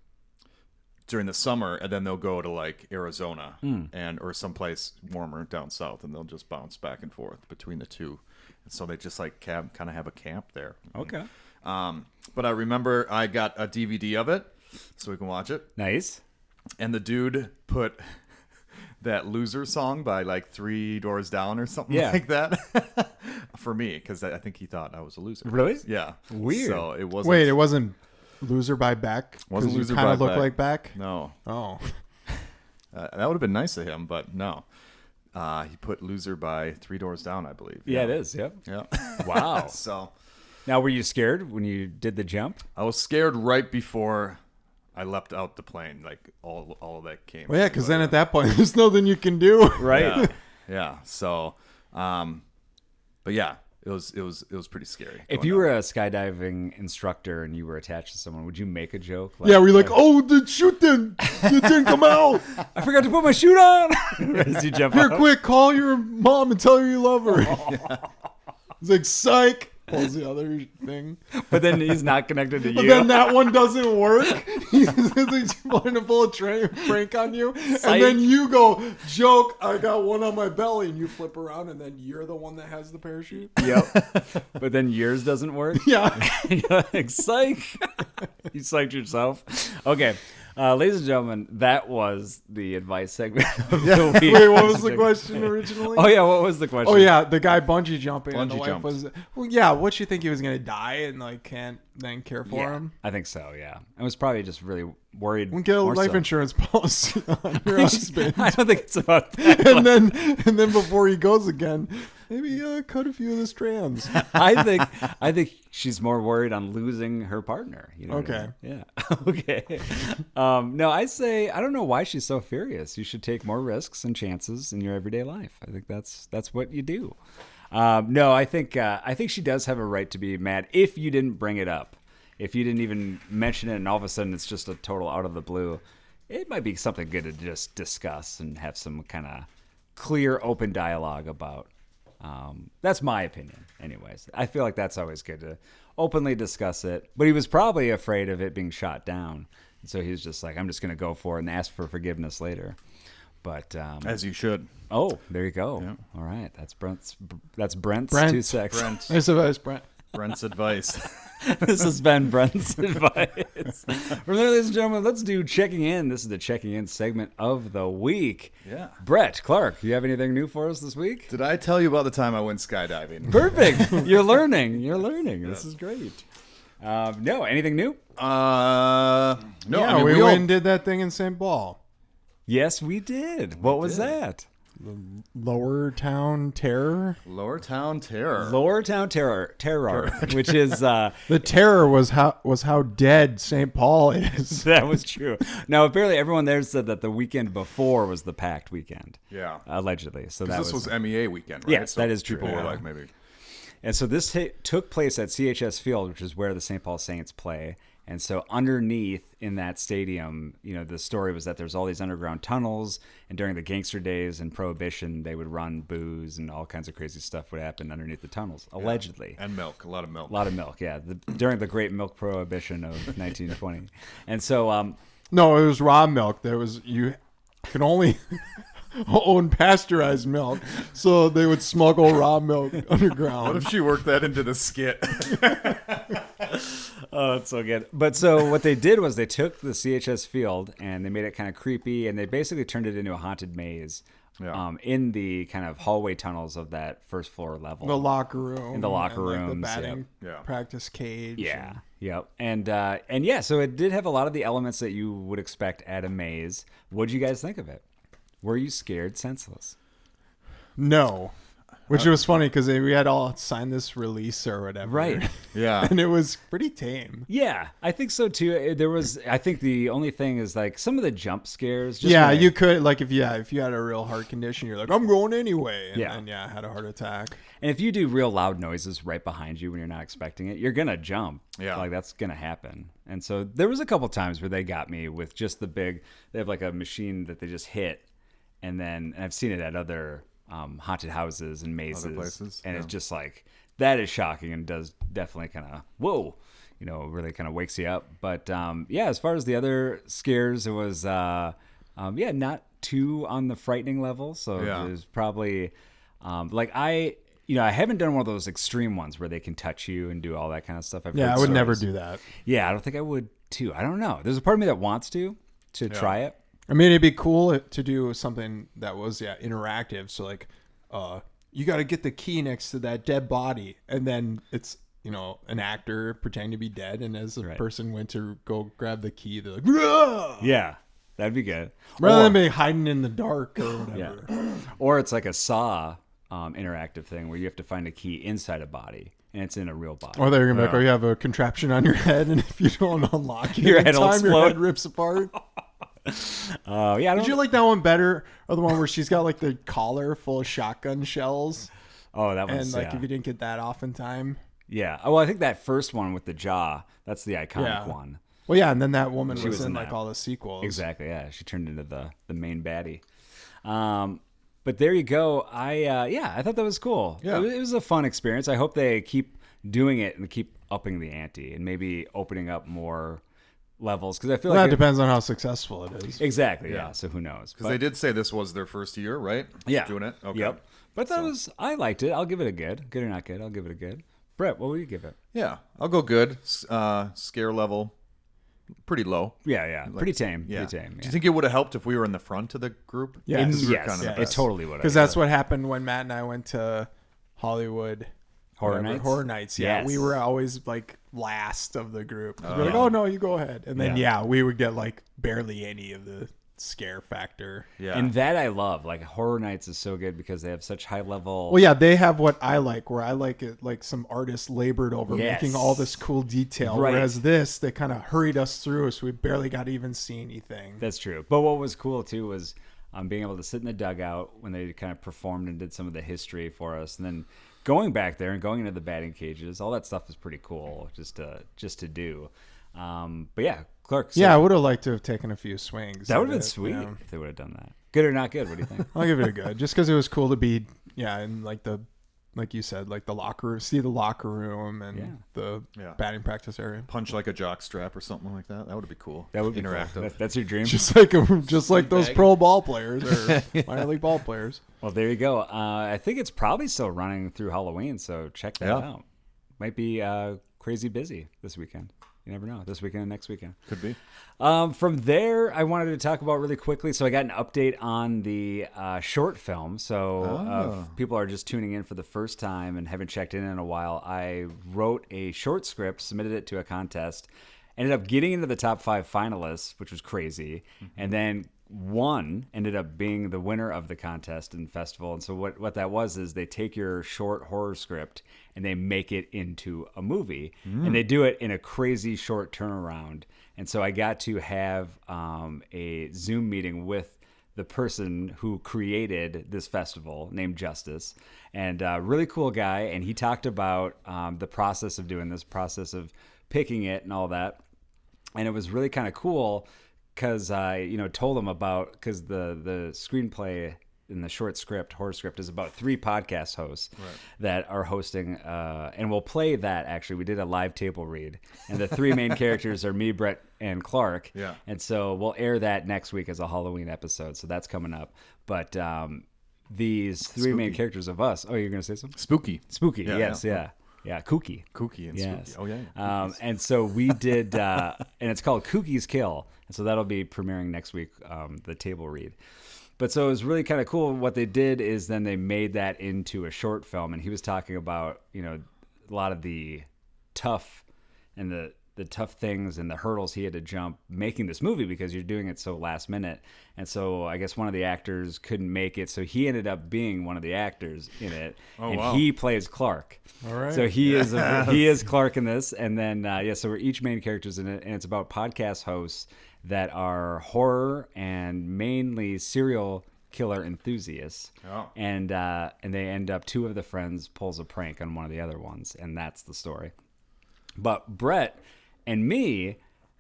during the summer, and then they'll go to like Arizona and or someplace warmer down south, and they'll just bounce back and forth between the two. And so they just like kind of have a camp there. Okay. But I remember I got a DVD of it, so we can watch it. Nice. And the dude put that Loser song by like 3 Doors Down or something Yeah. like that for me, because I think he thought I was a loser. Really? Yeah. Weird. So it wasn't. Wait, it wasn't Loser by Beck? Wasn't 'Cause Loser you kind by of look Beck. like Beck? No. Oh. That would have been nice of him, but no. He put Loser by 3 Doors Down, I believe. Yeah, it is. Yep. Yeah. Wow. So Now, were you scared when you did the jump? I was scared right before I leapt out the plane. Like all of that came. Well, yeah, because then at that point, there's nothing you can do. Right. Yeah. So, but yeah, it was pretty scary. If going you down. were a skydiving instructor and you were attached to someone, would you make a joke? Yeah, we're like, oh, the chute didn't come out. I forgot to put my chute on. As you jump Here, out. quick, call your mom and tell her you love her. It's like, psych. Pulls the other thing. But then he's not connected to But you. then that one doesn't work. He's trying to pull a prank on you. Psych. And then you go, joke, I got one on my belly. And you flip around, and then you're the one that has the parachute. Yep. But then yours doesn't work. Yeah. You're like, psych. You psyched yourself. Okay. Ladies and gentlemen, that was the advice segment of the week. Wait, what was the question originally? Oh, yeah. What was the question? Oh, yeah. The guy bungee jumping. And the Bungee wife jumped. was, well, yeah, what you think he was going to die and, like, can't then care for Yeah, him? I think so, yeah. I was probably just really worried. We get a more life so. insurance policy on your husband. I don't think it's about that. and then before he goes again, maybe cut a few of the strands. I think she's more worried on losing her partner. You know what I Okay. mean? Yeah. Okay. No, I say I don't know why she's so furious. You should take more risks and chances in your everyday life. I think that's what you do. No, I think she does have a right to be mad if you didn't bring it up. If you didn't even mention it, and all of a sudden it's just a total out of the blue, it might be something good to just discuss and have some kind of clear, open dialogue about. That's my opinion, anyways. I feel like that's always good to openly discuss it. But he was probably afraid of it being shot down, and so he was just like, "I'm just going to go for it and ask for forgiveness later." But as you should. oh, there you go. Yeah. All right, that's Brent's 2 secs. Nice advice, Brent. Brent's advice. This has been Brent's advice. From there, ladies and gentlemen, let's do checking in. This is the checking in segment of the week. Yeah. Brett, Clark, you have anything new for us this week? Did I tell you about the time I went skydiving? Perfect. You're learning. This is great. No, anything new? No. Yeah, I mean, we all- went and did that thing in St. Paul. Yes, we did. What was that? Lower Town Terror. Lower Town Terror. Lower Town Terror, which is The terror was how dead St. Paul is. that was true. Now, apparently, everyone there said that the weekend before was the packed weekend. Yeah. Allegedly. So that This was MEA weekend, right? Yes, that is true. People were Yeah. like, maybe. And so this took place at CHS Field, which is where the St. Paul Saints play. And so underneath in that stadium, you know, the story was that there's all these underground tunnels, and during the gangster days and Prohibition, they would run booze and all kinds of crazy stuff would happen underneath the tunnels, allegedly. And milk. A lot of milk. A lot of milk, yeah. During the Great Milk Prohibition of 1920. And so, No, it was raw milk. You can only own pasteurized milk, so they would smuggle raw milk underground. What if she worked that into the skit? oh, it's so good. But so what they did was they took the CHS Field and they made it kind of creepy, and they basically turned it into a haunted maze. Yeah. In the kind of hallway tunnels of that first floor level. The locker room. In the locker and, like, rooms, the batting yeah. practice cage. Yeah. Yep. And yeah, so it did have a lot of the elements that you would expect at a maze. What'd you guys think of it? Were you scared senseless? No. Which was funny because we had all signed this release or whatever. Right. Yeah. And it was pretty tame. Yeah, I think so too. I think the only thing is like some of the jump scares. Just Yeah, when you could, like, if you had a real heart condition, you're like, I'm going anyway. And Yeah. then, I had a heart attack. And if you do real loud noises right behind you when you're not expecting it, you're gonna jump. Yeah. Like that's gonna happen. And so there was a couple times where they got me with just the big. They have like a machine that they just hit, and I've seen it at other haunted houses and mazes, places, and yeah. it's just like that is shocking and does definitely kind of whoa, really kind of wakes you up. But yeah, as far as the other scares, it was not too on the frightening level. So Yeah. it was probably I haven't done one of those extreme ones where they can touch you and do all that kind of stuff. I've Yeah, heard I would never stories. do that. Yeah, I don't think I would too. I don't know. There's a part of me that wants to try it. I mean, it'd be cool to do something that was interactive. So like, you got to get the key next to that dead body, and then it's an actor pretending to be dead, and as the Right. person went to go grab the key, they're like, "Rah!" Yeah, that'd be good. rather Or- than being hiding in the dark or whatever. Yeah. Or it's like a Saw interactive thing where you have to find a key inside a body. and it's in a real body. Or they're gonna be like, Yeah. "Oh, you have a contraption on your head, and if you don't unlock it, Your in head will time, your explode." head rips apart." Yeah, I don't, Did you like that one better, or the one where she's got like the collar full of shotgun shells, oh, that one's and like yeah. if you didn't get that off in time? Yeah. Oh, well, I think that first one with the jaw, that's the iconic Yeah. one. Well, yeah, and then that woman was, was in in like that. all the sequels. Exactly. Yeah, she turned into the main baddie. But there you go. I thought that was cool. Yeah. It was a fun experience. I hope they keep doing it and keep upping the ante and maybe opening up more levels because I feel Well, like that depends on how successful it is. exactly. Yeah. So who knows? Because they did say this was their first year, right? Yeah. Doing it? Okay. Yep. But I liked it. I'll give it a good. Good or not good, I'll give it a good. Brett, what will you give it? Yeah. I'll go good. Scare level, pretty low. Yeah. Pretty tame. Yeah. Pretty tame. Do Yeah. you think it would have helped if we were in the front of the group? Yeah. Because we were Yes, kind of the it best. totally would. Because that's what happened when Matt and I went to Hollywood Horror Nights? Horror Nights, yeah. Yes. We were always like last of the group. We're like, oh no, you go ahead. And then we would get like barely any of the scare factor. Yeah. And that I love. Like Horror Nights is so good because they have such high level. Well, yeah, they have what I like, where I like it like some artists labored over Yes. making all this cool detail. Right. Whereas this, they kind of hurried us through, so we barely got to even see anything. That's true. But what was cool too was being able to sit in the dugout when they kind of performed and did some of the history for us, and then going back there and going into the batting cages. All that stuff is pretty cool just to do. But yeah, Clark. So Yeah, I would have liked to have taken a few swings. that at would have been it, sweet yeah. if they would have done that. Good or not good? What do you think? I'll give it a good, just because it was cool to be, in like like you said, like the locker room, see the locker room and the Yeah. batting practice area. Punch like a jock strap or something like that. That would be cool. That would be interactive. Cool. That's your dream. Just like those pro ball players or minor league ball players. Well, there you go. I think it's probably still running through Halloween, so check that out. Might be crazy busy this weekend. You never know. This weekend and next weekend. Could be. From there, I wanted to talk about really quickly. So I got an update on the short film. So if people are just tuning in for the first time and haven't checked in a while, I wrote a short script, submitted it to a contest, ended up getting into the top 5 finalists, which was crazy. And then one ended up being the winner of the contest and festival. And so what that was is they take your short horror script and they make it into a movie, and they do it in a crazy short turnaround. And so I got to have a Zoom meeting with the person who created this festival named Justice, and really cool guy. And he talked about the process of doing this, process of picking it and all that. And it was really kind of cool because I, told him about, because the screenplay in the short script, horror script, is about 3 podcast hosts that are hosting, and we'll play that. Actually, we did a live table read, and the 3 main characters are me, Brett, and Clark. Yeah. And so we'll air that next week as a Halloween episode. So that's coming up. But these 3 main characters of us. Oh, you're gonna say something? Spooky. Spooky. Yes. Yeah. Kooky. Kooky and Yes. spooky. Oh, yeah. And so we did, and it's called Kookie's Kill. And so that'll be premiering next week, the table read. But so it was really kind of cool. What they did is then they made that into a short film. And he was talking about, a lot of the tough and the tough things and the hurdles he had to jump making this movie because you're doing it so last minute. And so I guess one of the actors couldn't make it. So he ended up being one of the actors in it. wow. He plays Clark. All right. So he is Clark in this. And then, so we're each main characters in it. And it's about podcast hosts that are horror and mainly serial killer enthusiasts. Oh. And they end up, 2 of the friends pulls a prank on one of the other ones. And that's the story. But Brett and me,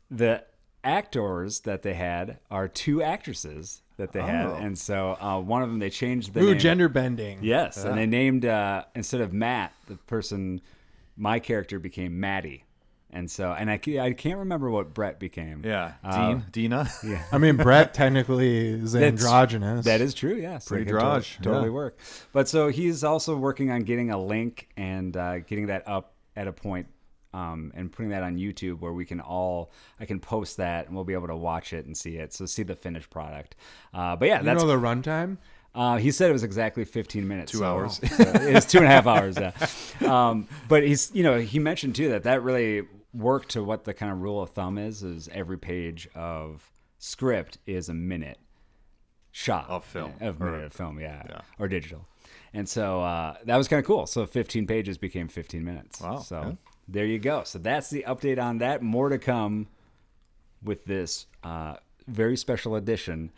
the actors that they had are 2 actresses that they had. And so one of them, they changed the name. Gender bending. Yes. And they named, instead of Matt, the person, my character became Maddie. And so, and I can't remember what Brett became. Yeah. Dina. Yeah. I mean, Brett technically is androgynous. That is true, yes. Pretty That can droj, Totally yeah. work. But so he's also working on getting a link and getting that up at a point and putting that on YouTube where I can post that and we'll be able to watch it and see it. So see the finished product. But yeah, You that's know the runtime? he said it was exactly 15 minutes. 2 hours. So it's 2.5 hours. Yeah. But he mentioned too that really worked to what the kind of rule of thumb is every page of script is a minute shot Of film. of minute of film. Yeah. Or digital. And so that was kind of cool. So 15 pages became 15 minutes. Wow. So Yeah. there you go. So that's the update on that. More to come with this very special edition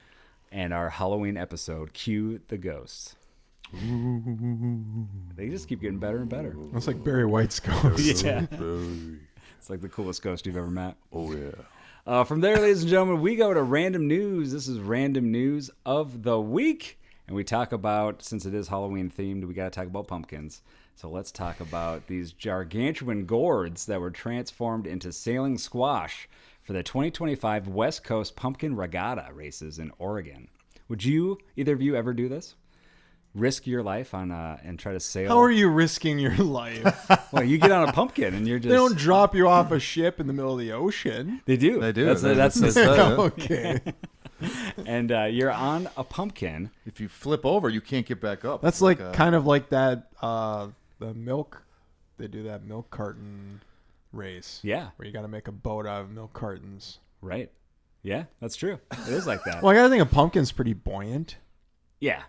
and our Halloween episode, Cue the Ghosts. They just keep getting better and better. It's like Barry White's ghost. Yeah. It's like the coolest ghost you've ever met. Oh yeah. From there, ladies and gentlemen, we go to random news. This is random news of the week. And we talk about, since it is Halloween themed, we got to talk about pumpkins. So let's talk about these gargantuan gourds that were transformed into sailing squash for the 2025 West Coast Pumpkin Regatta races in Oregon. Would you, either of you, ever do this? Risk your life on and try to sail? How are you risking your life? Well, you get on a pumpkin and you're just... They don't drop you off a ship in the middle of the ocean. They do. They do. That's Okay. and you're on a pumpkin. If you flip over, you can't get back up. That's like kind of like that the milk. They do that milk carton race. Yeah. Where you got to make a boat out of milk cartons. Right. Yeah, that's true. It is like that. Well, I gotta think a pumpkin's pretty buoyant. Yeah,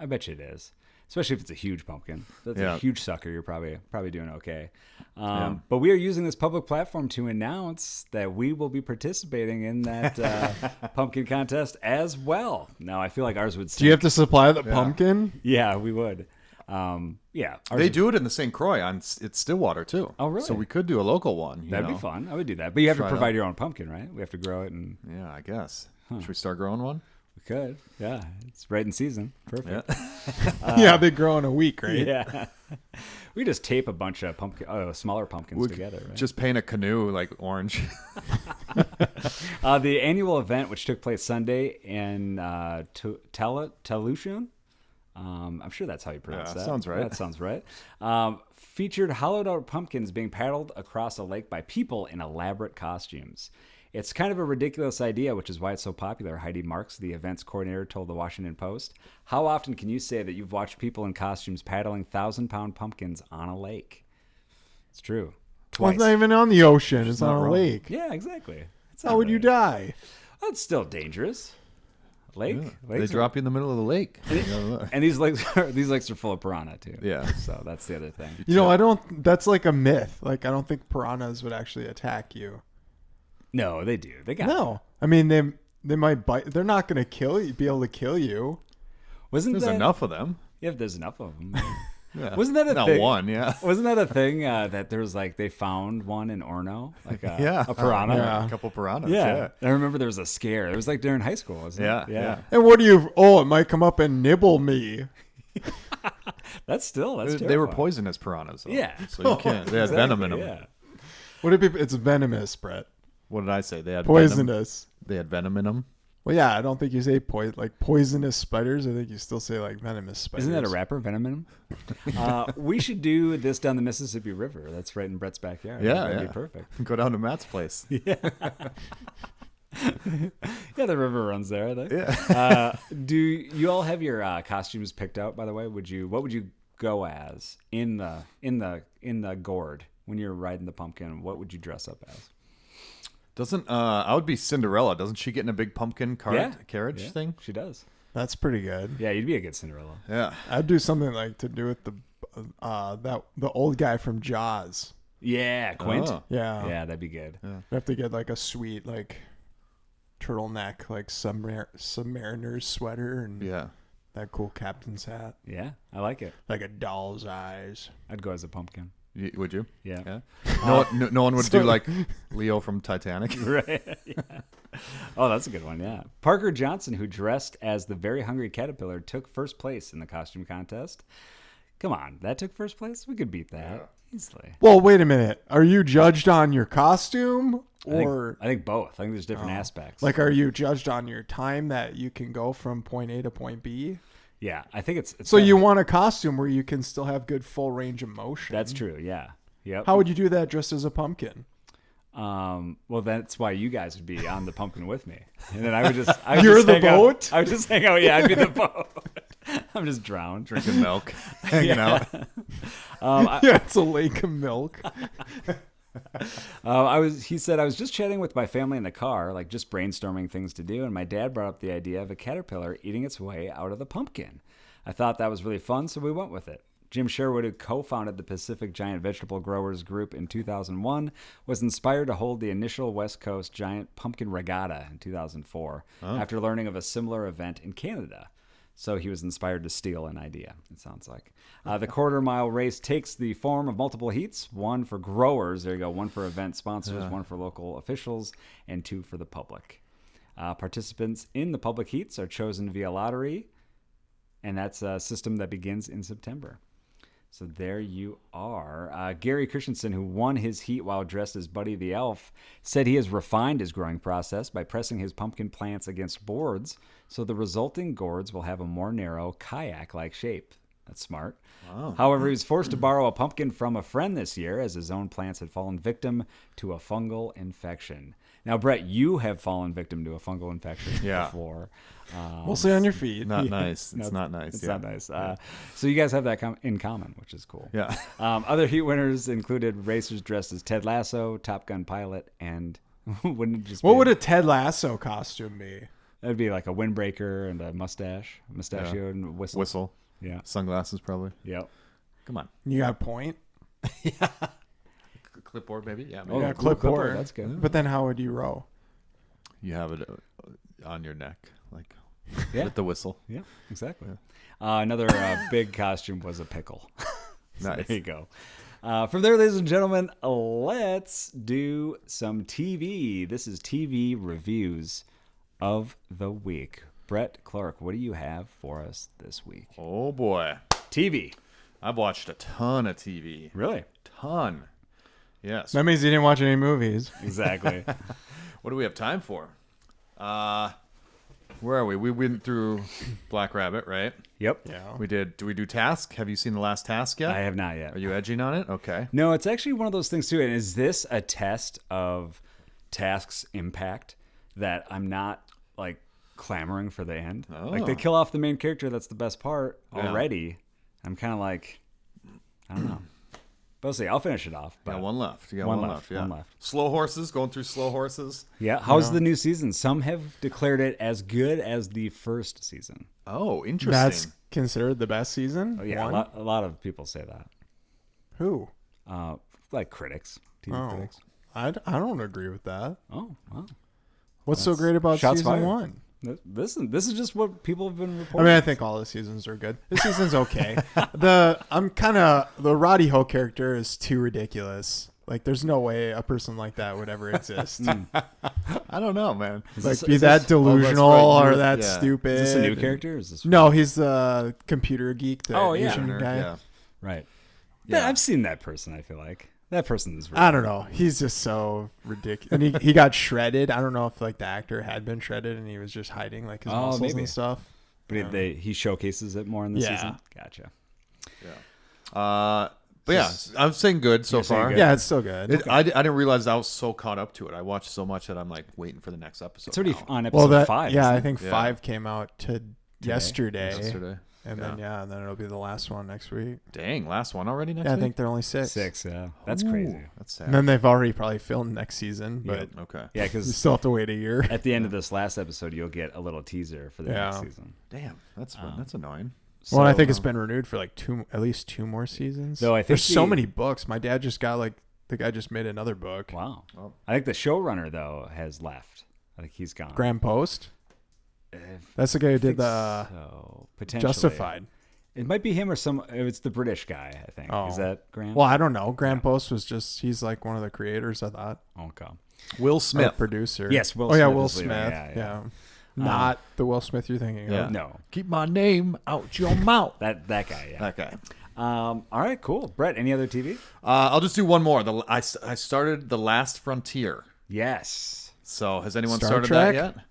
I bet you it is. Especially if it's a huge pumpkin. If that's a huge sucker, you're probably doing okay. But we are using this public platform to announce that we will be participating in that pumpkin contest as well. Now, I feel like ours would stink. Do you have to supply the pumpkin? Yeah, we would. Yeah. They do it in the St. Croix it's Stillwater too. Oh, really? So we could do a local one. That'd be fun. I would do that. But you have to Try it provide out. your own pumpkin, right? We have to grow it and... Yeah, I guess. Should we start growing one? We could. Yeah. It's right in season. Perfect. Yeah. Yeah, they grow in a week, right? Yeah. We just tape a bunch of smaller pumpkins together, right? Just paint a canoe like orange. The annual event, which took place Sunday in Talushan, I'm sure that's how you pronounce that. Sounds right. That sounds right. Featured hollowed out pumpkins being paddled across a lake by people in elaborate costumes. It's kind of a ridiculous idea, which is why it's so popular, Heidi Marks, the event's coordinator, told the Washington Post. How often can you say that you've watched people in costumes paddling 1,000-pound pumpkins on a lake? It's true. Well, Twice. it's not even on the ocean. It's on a wrong. lake. Yeah, exactly. How would you die? That's still dangerous. Lake? They Lakes drop you in the middle of the lake. And these lakes are full of piranha too. Yeah. So that's the other thing. You know, that's like a myth. Like, I don't think piranhas would actually attack you. No, they do. They got No. I mean, they might bite. They're not going to be able to kill you. Wasn't There's that enough of them. Yeah, if there's enough of them. Yeah. Wasn't that a Not thing? one, yeah. Wasn't that a thing that there was like they found one in Orno, like a piranha? Yeah. A couple piranhas. Yeah. I remember there was a scare. It was like during high school, wasn't Yeah. it? Yeah. And what do you... Oh, it might come up and nibble me. That's They were terrifying. poisonous piranhas. Though. Yeah. So you can't. They had venom in them. Yeah. What if it's venomous, Brett? What did I say? They had Poisonous. Venom. They had venom in them. Well, yeah, I don't think you say poisonous spiders. I think you still say like venomous spiders. Isn't that a rapper, Venom? We should do this down the Mississippi River. That's right in Brett's backyard. Yeah, That'd yeah. be perfect. Go down to Matt's place. Yeah, the river runs there, I think. Yeah. Do you all have your costumes picked out? By the way, what would you go as in the gourd when you're riding the pumpkin? What would you dress up as? I would be Cinderella. Doesn't she get in a big pumpkin carriage thing? She does. That's pretty good. Yeah, you'd be a good Cinderella. Yeah. I'd do something like to do with the old guy from Jaws. Yeah, Quint. Oh. Yeah. Yeah, that'd be good. You have to get like a sweet like turtleneck, like submariner's sweater and Yeah. that cool captain's hat, Yeah, I like it. like a doll's eyes. I'd go as a pumpkin. Would you? Yeah. No one would do like Leo from Titanic. Right. Yeah. Oh, that's a good one. Yeah. Parker Johnson, who dressed as the Very Hungry Caterpillar, took first place in the costume contest. Come on, that took first place? We could beat that easily. Well, wait a minute. Are you judged on your costume or I think both. I think there's different aspects. like are you judged on your time that you can go from point A to point B? Yeah, I think it's So you want a costume where you can still have good full range of motion. That's true. Yeah. Yep. How would you do that dressed as a pumpkin? Well, that's why you guys would be on the pumpkin with me, and then I would just You're just the hang out. boat? I would just hang out. Yeah, I'd be the boat. I'm just drowned. Drinking milk, hanging out. Yeah, it's a lake of milk. He said, I was just chatting with my family in the car, like just brainstorming things to do, and my dad brought up the idea of a caterpillar eating its way out of the pumpkin. I thought that was really fun, so we went with it. Jim Sherwood, who co-founded the Pacific Giant Vegetable Growers Group in 2001, was inspired to hold the initial West Coast Giant Pumpkin Regatta in 2004 after learning of a similar event in Canada. So he was inspired to steal an idea, it sounds like. The quarter-mile race takes the form of multiple heats, one for growers, there you go, one for event sponsors, one for local officials, and two for the public. Participants in the public heats are chosen via lottery, and that's a system that begins in September. So there you are. Gary Christensen, who won his heat while dressed as Buddy the Elf, said he has refined his growing process by pressing his pumpkin plants against boards, so the resulting gourds will have a more narrow kayak-like shape. That's smart. Wow. However, he was forced to borrow a pumpkin from a friend this year as his own plants had fallen victim to a fungal infection. Now, Brett, you have fallen victim to a fungal infection before. Mostly on your feet. Not nice. It's not nice. It's not nice. So you guys have that in common, which is cool. Yeah. Other heat winners included racers dressed as Ted Lasso, Top Gun pilot, and wouldn't it just What would a Ted Lasso costume be? That'd be like a windbreaker and a mustachio and a whistle. Whistle. Yeah. Sunglasses, probably. Yep. Come on. You got a point? Clipboard, maybe? Yeah, maybe. Oh, Yeah, cool, clipboard. That's good. But then how would you row? You have it on your neck, like Yeah. with the whistle. Yeah, exactly. Another big costume was a pickle. So Nice. there you go. From there, ladies and gentlemen, let's do some TV. This is TV reviews of the week. Brett Clark, what do you have for us this week? Oh, boy. TV. I've watched a ton of TV. Really? Ton. Yes. That means you didn't watch any movies. Exactly. What do we have time for? Where are we? We went through Black Rabbit, right? Yep. Yeah. Do we do Task? Have you seen the last Task yet? I have not yet. Are you edging on it? Okay. No, it's actually one of those things too. And is this a test of Task's impact that I'm not like clamoring for the end? Like they kill off the main character. That's the best part already. I'm kind of like, I don't know. But we'll see. I'll finish it off. But Got one left. You got one one left, left. Yeah. one left. Slow horses. Going through slow horses. yeah, how's the new season? Some have declared it as good as the first season. Oh, interesting. That's considered the best season? Oh, yeah, One? a lot of people say that. Who? Like critics, TV critics. I don't agree with that. Oh, wow. What's so great about shots season fired. one? This is just what people have been I reporting. mean, I think all the seasons are good. This season's okay. The Roddy Ho character is too ridiculous. Like, there's no way a person like that would ever exist. I don't know, man. Like, be that delusional right. or that Yeah. stupid. Is this a new character? Or is this No, he's the computer geek, the Oh, yeah. Asian guy. Yeah. right? Yeah. Yeah, I've seen that person. I feel like that person is. I don't know. He's just so ridiculous. And he got shredded. I don't know if like the actor had been shredded and he was just hiding like his muscles maybe. and stuff. But he showcases it more in the Yeah. season. Gotcha. But yeah, I'm saying good so You're saying far. good. Yeah, it's still good. I didn't realize I was so caught up to it. I watched so much that I'm like waiting for the next episode. It's already now. on episode 5. Yeah, isn't I it? think Yeah. 5 came out yesterday. Yesterday. And then and then it'll be the last one next week. Dang, last one already next Yeah, I week? think they're only 6. 6. Yeah, that's Ooh, crazy. That's sad. And then they've already probably filmed next season, but Okay. Yeah, you because still have to wait a year. at the end of this last episode, you'll get a little teaser for the next Yeah. season. Damn, that's annoying. Well, I So, think it's been renewed for like at least 2 more seasons. Though I think there's so the- many books. My dad just got the guy just made another book. Wow. Well. I think the showrunner though has left. I think he's gone. Graham Post. If- That's the guy who I did think the so, potentially. Justified. It might be him or it's the British guy. I think. Oh. Is that Graham? Well, I don't know. Graham Post was he's like one of the creators, I thought. Okay. Will Or Smith. producer. Yes, Will Oh yeah, Smith Will is leaving. Smith. Yeah, Yeah. yeah. Not the Will Smith you're thinking Yeah. of. No, Keep my name out your mouth. that guy. Yeah. That guy. All right, cool. Brett, any other TV? I'll just do one more. I started The Last Frontier. Yes. So has anyone Star started Trek? that yet?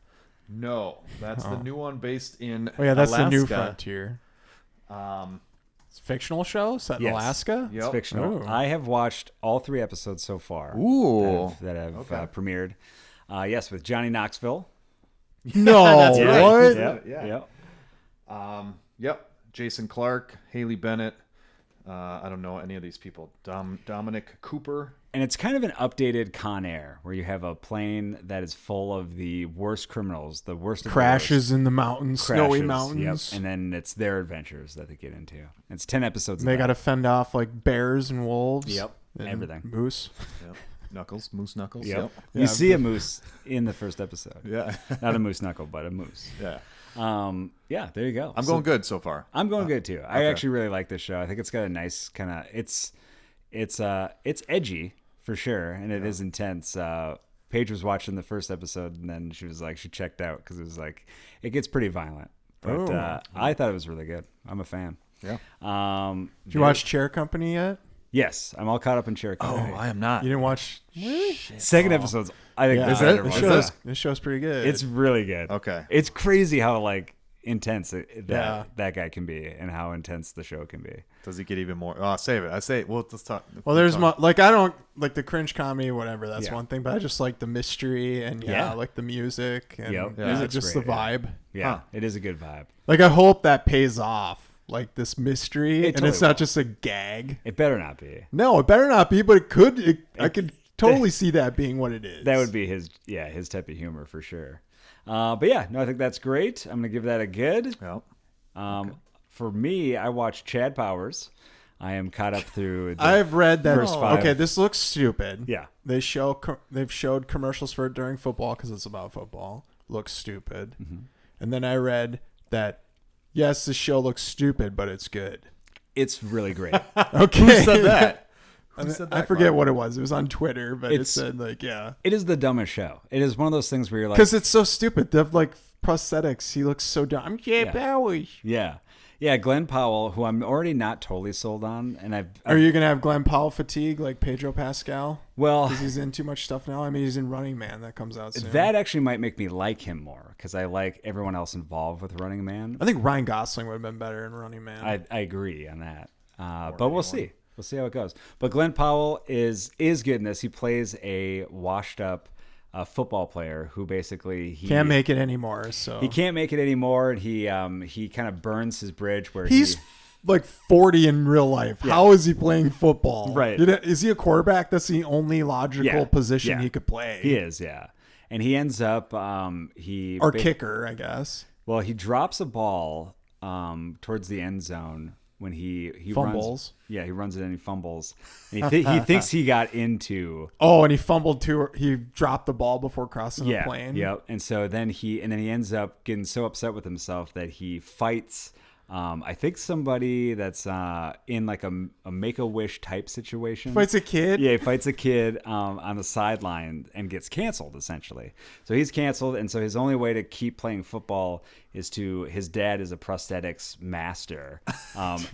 No, that's the new one based in Oh yeah, that's Alaska. the new frontier. It's a fictional show set in Yes. Alaska. It's Yep. fictional. Oh. I have watched all 3 episodes so far. Ooh. That have Okay. premiered. Yes, with Johnny Knoxville. No, That's right. what? Yeah. Yeah. Yeah. Yep. Jason Clark, Haley Bennett, I don't know any of these people. Dominic Cooper. And it's kind of an updated Con Air, where you have a plane that is full of the worst criminals, the worst of the Crashes in the mountains, snowy Crashes, mountains. Yep. And then it's their adventures that they get into. It's 10 episodes. They of got that. to fend off like bears and wolves. Yep. And Everything. Moose. Yep. Knuckles, Moose Knuckles. Yep. Yeah. You see a moose in the first episode. Yeah. Not a moose knuckle, but a moose. Yeah. Yeah, there you go. I'm going good so far. I'm going good too. I actually really like this show. I think it's got a nice kind of it's edgy for sure, and it is intense. Paige was watching the first episode, and then she was like, she checked out because it was like it gets pretty violent. But I thought it was really good. I'm a fan. Yeah. Did you watch Chair Company yet? Yes, I'm all caught up in Cherokee. I am not. You didn't watch? Second episode's, I think, Yeah, is this show's pretty good. It's really good. Okay. It's crazy how like intense Yeah. that guy can be, and how intense the show can be. Does he get even more? Oh, save it. I say, well, let's talk. Well, there's like I don't like the cringe comedy, whatever. That's Yeah. one thing, but I just like the mystery and Yeah. like the music and Yep. Yeah. Music's just great, the vibe. Yeah, Huh. it is a good vibe. Like I hope that pays off. Like this mystery, It and totally it's not will. just a gag. It better not be. No, it better not be, but it could. I could totally see that being what it is. That would be his type of humor for sure. But yeah, no, I think that's great. I'm gonna give that a good. Yep. For For me, I watched Chad Powers. I am caught up through. I've read that. first five. Okay, this looks stupid. Yeah. They've showed commercials for it during football because it's about football. Looks stupid. Mm-hmm. And then I read that yes, the show looks stupid, but it's good. It's really great. Okay, Who said that? Who said that, I forget Clark? what it was. It was on Twitter, but it It's- said like yeah, It is the dumbest show. It is one of those things where you're like, because it's so stupid. They have like prosthetics. He looks so dumb. I'm Jay Yeah. Powers. yeah, Glenn Powell, who I'm already not totally sold on, and Are you gonna have Glenn Powell fatigue like Pedro Pascal? well, Because he's in too much stuff now. I mean, he's in Running Man that comes out soon. that actually might make me like him more because I like everyone else involved with Running Man. I think Ryan Gosling would have been better in Running Man. I agree on that. But we'll see. We'll see how it goes. But Glenn Powell is good in this. He plays a washed up football player who basically Can't make it anymore. So he can't make it anymore, and he kind of burns his bridge where he's like 40 in real life. How is he playing football? Right. Is he a quarterback? That's the only logical Yeah. position Yeah. he could play. he is, yeah. And he ends up Or kicker, I guess. Well, he drops a ball towards the end zone when he Fumbles. He runs it and he fumbles. And he thinks he got into Oh, and he fumbled too. He dropped the ball before crossing the plane. Yep. And so then he ends up getting so upset with himself that he fights. I think somebody that's in like a Make-A-Wish type situation. Fights a kid. Yeah, he fights a kid on the sideline and gets canceled essentially. So he's canceled, and so his only way to keep playing football is his dad is a prosthetics master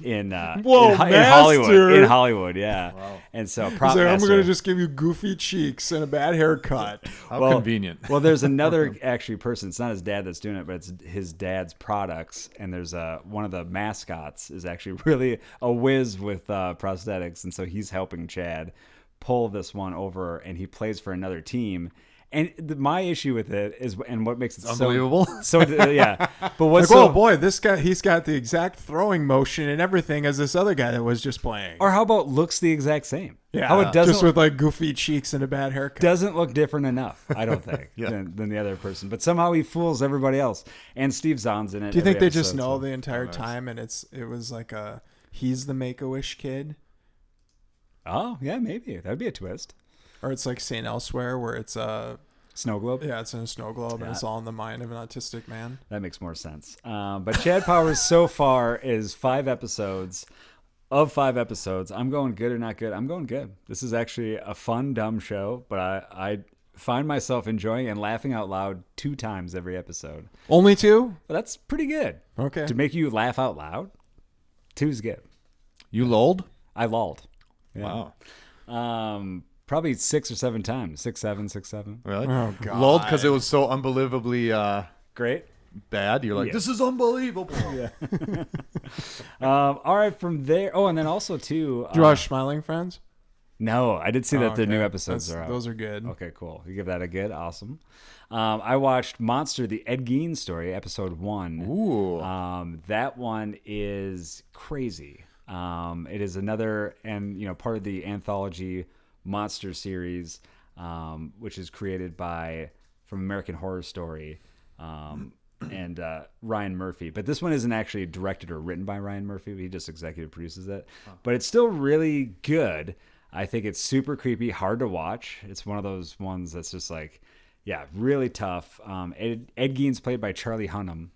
in Hollywood. In Hollywood, yeah. Wow. And so He's prop like, I'm master. going to just give you goofy cheeks and a bad haircut. How convenient. Well, there's another actually person. It's not his dad that's doing it, but it's his dad's products. And there's one of the mascots is actually really a whiz with prosthetics, and so he's helping Chad pull this one over, and he plays for another team. And my issue with it is, and what makes it Unbelievable. So yeah. But what's Like, so, oh boy, this guy, he's got the exact throwing motion and everything as this other guy that was just playing. or how about looks the exact same? Yeah, How it doesn't just with like goofy cheeks and a bad haircut. doesn't look different enough, I don't think, Yeah. than the other person. But somehow he fools everybody else. And Steve Zahn's in it. Do you think every they just episode, know so- the entire time and it was like he's the Make-A-Wish kid? Oh, yeah, maybe. That'd be a twist. Or it's like St. Elsewhere where it's Snow Globe? yeah, it's in a snow globe and Yeah. it's all in the mind of an autistic man. That makes more sense. But Chad Powers so far is 5 episodes. Of 5 episodes, I'm going good or not good. I'm going good. This is actually a fun, dumb show, but I find myself enjoying and laughing out loud 2 times every episode. Only 2? But that's pretty good. Okay. To make you laugh out loud, 2's good. You lulled? I lulled. Yeah. Wow. Probably 6 or 7 times. 6, 7, 6, 7. Really? Oh, God. Lulled because it was so unbelievably Great. bad. You're like, Yeah. this is unbelievable. Yeah. All right, from there. Oh, and then also too. Did you watch Smiling Friends? No, I did see that the Okay. new episodes That's- are out. Those are good. Okay, cool. You give that a good, awesome. I watched Monster, the Ed Gein story, episode 1. Ooh. That one is crazy. It is another, and part of the anthology monster series, which is created from American Horror Story, and Ryan Murphy. But this one isn't actually directed or written by Ryan Murphy. He just executive produces it. But it's still really good. I think it's super creepy, hard to watch. It's one of those ones that's just like, yeah, really tough. Ed Gein's played by Charlie Hunnam,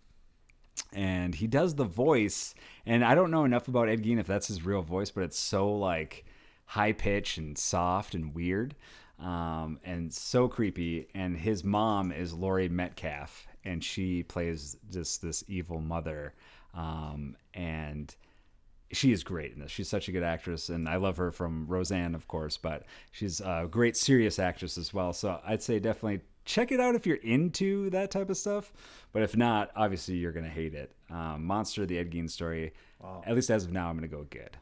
and he does the voice. And I don't know enough about Ed Gein if that's his real voice, but it's so like high pitched and soft and weird, and so creepy. And his mom is Laurie Metcalf, and she plays just this evil mother, and she is great in this. She's such a good actress, and I love her from Roseanne, of course, but she's a great serious actress as well. So I'd say definitely check it out if you're into that type of stuff. But if not, obviously you're going to hate it. Monster, the Ed Gein story, at least as of now, I'm going to go good.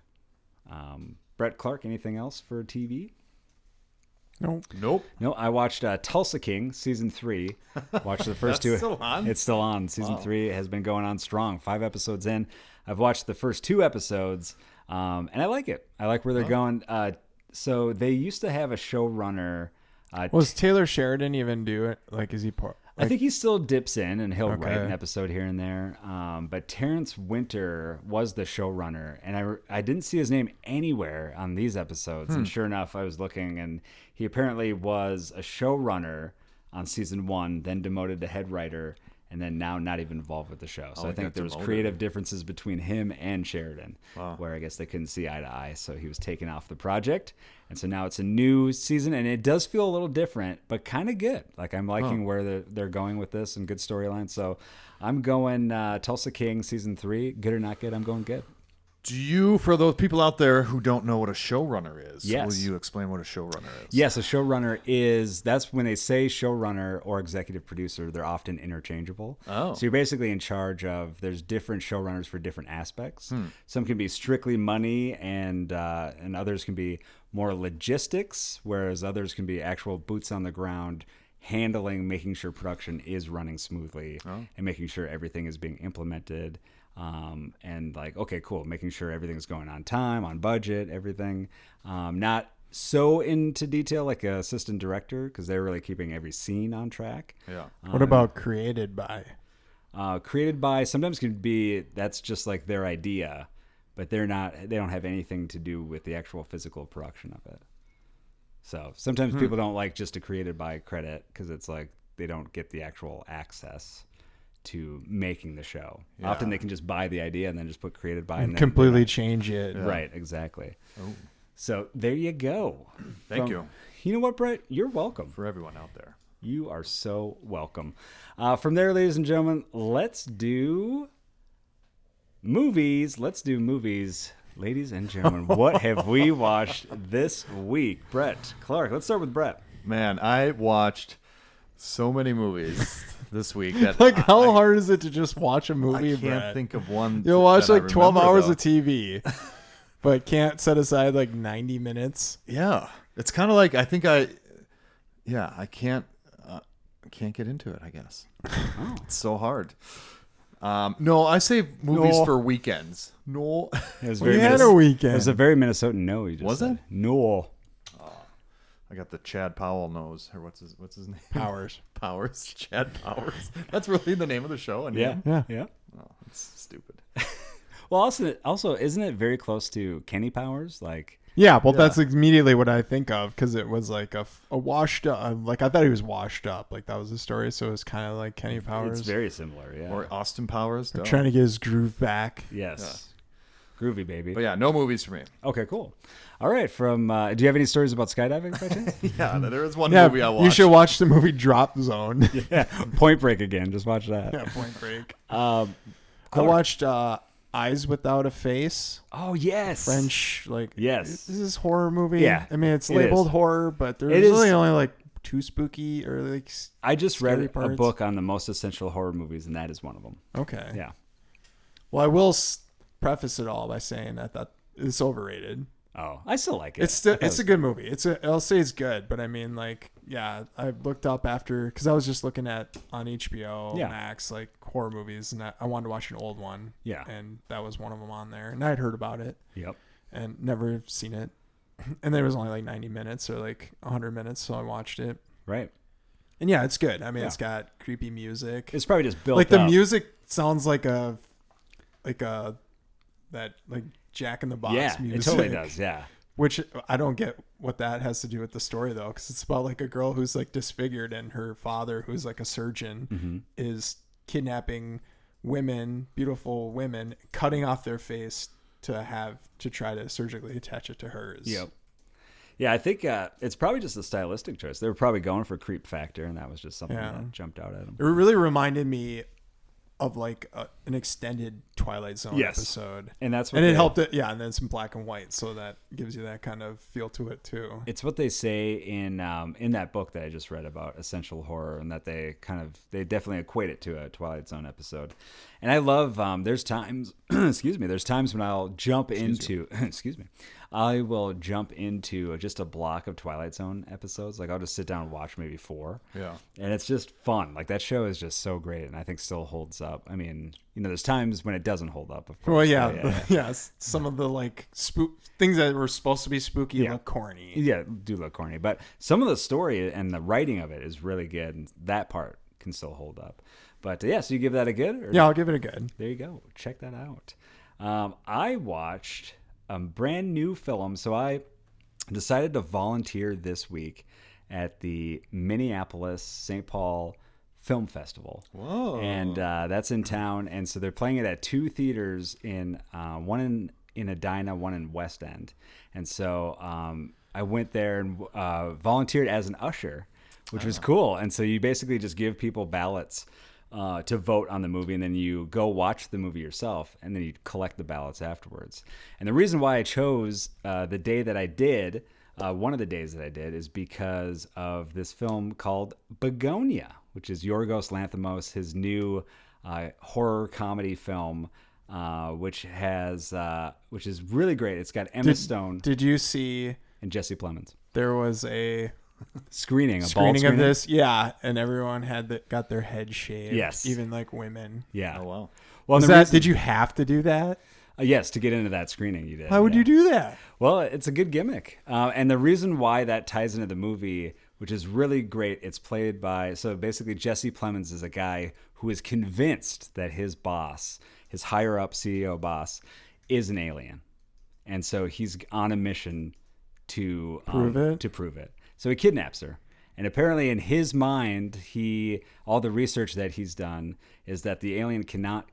Brett Clark, anything else for TV? Nope. No, I watched Tulsa King season 3. Watched the first two. Still on? It's still on. Season 3 has been going on strong. 5 episodes in. I've watched the first 2 episodes, and I like it. I like where they're going. So they used to have a showrunner. Was Taylor Sheridan even do it? Like, is he part? I think he still dips in, and he'll Okay. write an episode here and there. But Terrence Winter was the showrunner, and I didn't see his name anywhere on these episodes. And sure enough, I was looking, and he apparently was a showrunner on season 1, then demoted to head writer, and then now not even involved with the show. So I think there was creative differences between him and Sheridan, where I guess they couldn't see eye to eye. So he was taken off the project. And so now it's a new season, and it does feel a little different, but kind of good. Like, I'm liking where they're going with this, and good storyline. So I'm going Tulsa King season 3. Good or not good, I'm going good. Do you, for those people out there who don't know what a showrunner is, Yes. will you explain what a showrunner is? Yes, a showrunner that's when they say showrunner or executive producer, they're often interchangeable. Oh. So you're basically in charge of, there's different showrunners for different aspects. Some can be strictly money, and others can be more logistics, whereas others can be actual boots on the ground, handling, making sure production is running smoothly, and making sure everything is being implemented. And like, okay, cool, making sure everything's going on time, on budget, everything. Not so into detail like an assistant director, because they're really keeping every scene on track. Yeah. What about created by? Created by, sometimes can be, that's just like their idea, but they don't have anything to do with the actual physical production of it. So sometimes people don't like just a created by credit, because it's like they don't get the actual access to making the show. Yeah. Often they can just buy the idea and then just put created by, And and then completely change it. Right, exactly. So there you go. Thank you. You know what, Brett? You're welcome. For everyone out there. You are so welcome. From there, ladies and gentlemen, let's do movies. Ladies and gentlemen, what have we watched this week? Brett Clark, let's start with Brett. Man, I watched so many movies this week that Like, how hard is it to just watch a movie, I can't Brett? think of one. You'll watch that I like 12 remember, hours though. of TV, but can't set aside like 90 minutes. Yeah, it's kind of like I can't get into it. I guess it's so hard. No, I save movies No. for weekends. No, It was We had a weekend. It was a very Minnesotan no. You just Was said. it? No. I got the Chad Powell nose, or what's his name? Powers. Powers, Chad Powers. That's really the name of the show. And Yeah. Yeah. Yeah. oh, it's stupid. Well, also, isn't it very close to Kenny Powers? Like, Yeah, well, that's immediately what I think of, because it was like a washed up. Like, I thought he was washed up. Like, that was the story. So it was kind of like Kenny Powers. it's very similar. Yeah. Or Austin Powers. duh. trying to get his groove back. Yes. Groovy, baby. But yeah, no movies for me. Okay, cool. All right. From do you have any stories about skydiving by chance? Yeah, there is one Yeah, movie I watched. you should watch the movie Drop Zone. Yeah. Point Break again. Just watch that. Yeah, Point Break. Um, I watched Eyes Without a Face. oh yes. French, like, Yes. This is horror movie. Yeah, I mean, it's it labeled is. horror, but there's It is. really only like too spooky or like. I just read scary a parts. book on the most essential horror movies, and that is one of them. Okay. Yeah. Well, I will preface it all by saying that it's overrated. Oh, I still like it. It's a good movie. I'll say it's good, but I mean, like, yeah, I looked up after because I was just looking at on HBO Max like horror movies, and I wanted to watch an old one. Yeah, and that was one of them on there, and I had heard about it. Yep, and never seen it, and there was only like 90 minutes or like 100 minutes, so I watched it. Right. And yeah, it's good. I mean, it's got creepy music. It's probably just built like the up. music sounds like Jack in the Box music. Yeah, it totally does. Yeah. Which I don't get what that has to do with the story though, because it's about like a girl who's like disfigured, and her father, who's like a surgeon, is kidnapping women, beautiful women, cutting off their face to try to surgically attach it to hers. Yep. Yeah, I think it's probably just a stylistic choice. They were probably going for creep factor, and that was just something that jumped out at them. It really reminded me of like an extended Twilight Zone episode, and that's what it helped it. Yeah, and then some black and white, so that gives you that kind of feel to it too. It's what they say in that book that I just read about essential horror, and that they definitely equate it to a Twilight Zone episode. And I love there's times there's times when I'll jump into I will jump into just a block of Twilight Zone episodes. Like I'll just sit down and watch maybe 4. Yeah. And it's just fun. Like that show is just so great, and I think still holds up. I mean, there's times when it doesn't hold up, of course. Well, yeah. Some of the like things that were supposed to be spooky look corny. Yeah, do look corny. But some of the story and the writing of it is really good, and that part can still hold up. But so you give that a good? Or yeah, I'll give it a good. There you go. Check that out. I watched a brand new film. So I decided to volunteer this week at the Minneapolis St. Paul Film Festival. Whoa. And that's in town. And so they're playing it at 2 theaters, one in Edina, one in West End. And so I went there and volunteered as an usher, which was cool. And so you basically just give people ballots to vote on the movie, and then you go watch the movie yourself, and then you collect the ballots afterwards. And the reason why I chose the day that I did, one of the days that I did, is because of this film called Begonia, which is Yorgos Lanthimos, his new horror comedy film, which is really great. It's got Emma Stone. Did you see? And Jesse Plemons. There was a screening of this, and everyone got their head shaved. Yes, even like women. Yeah. Oh wow. Well, did you have to do that? Yes, to get into that screening, you did. Why would you do that? Well, it's a good gimmick, and the reason why that ties into the movie, which is really great, it's played by basically Jesse Plemons is a guy who is convinced that his boss, his higher up CEO boss, is an alien, and so he's on a mission to prove it. So he kidnaps her. And apparently in his mind, all the research that he's done is that the alien cannot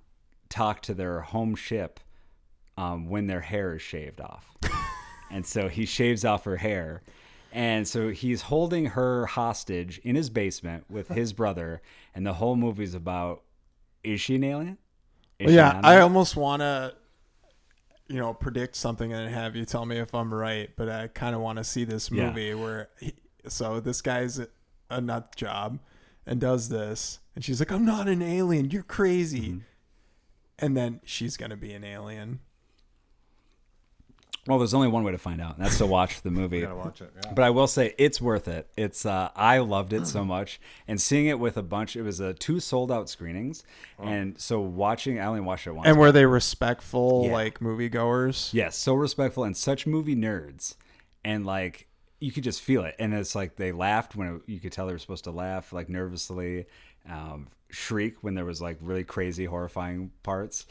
talk to their home ship when their hair is shaved off. And so he shaves off her hair. And so he's holding her hostage in his basement with his brother. And the whole movie's about, is she an alien? I almost want to predict something and have you tell me if I'm right, but I kind of want to see this movie where this guy's a nut job and does this, and she's like, I'm not an alien, you're crazy. Mm-hmm. And then she's going to be an alien. Well, there's only one way to find out, and that's to watch the movie. You gotta watch it, yeah. But I will say it's worth it. It's I loved it so much, and seeing it with it was 2 sold out screenings, and so I only watched it once. And were they respectful, like moviegoers? Yes, so respectful, and such movie nerds, and like you could just feel it. And it's like they laughed when you could tell they were supposed to laugh, like nervously, shriek when there was like really crazy, horrifying parts.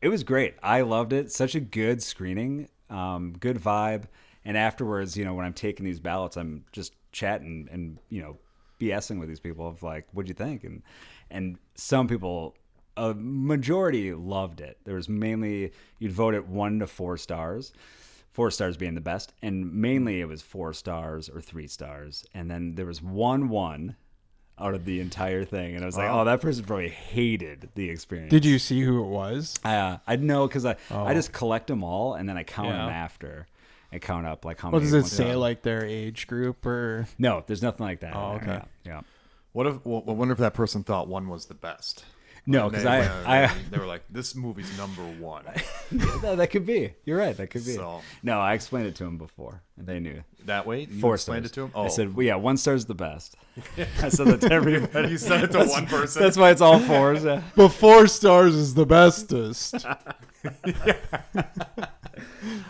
It was great. I loved it. Such a good screening, good vibe. And afterwards, when I'm taking these ballots, I'm just chatting and, BSing with these people of like, what'd you think? And some people, a majority loved it. There was mainly, you'd vote it 1 to 4 stars, 4 stars being the best. And mainly it was 4 stars or 3 stars. And then there was 1 out of the entire thing, and I was like, "Oh, that person probably hated the experience." Did you see who it was? I know because I just collect them all, and then I count them after. I count up like how many. What does it say? Like their age group or? No, there's nothing like that. Oh, okay. Yeah. I wonder if that person thought 1 was the best. No, And because they were like, this movie's number one. No, that could be. You're right. That could be. So- No, I explained it to him before, and they knew. That way? You 4 explained stars. it to him? Oh. I said, well, yeah, 1 star's the best. I said that to everybody. You said it to one person? That's why it's all 4s. Yeah. But 4 stars is the bestest.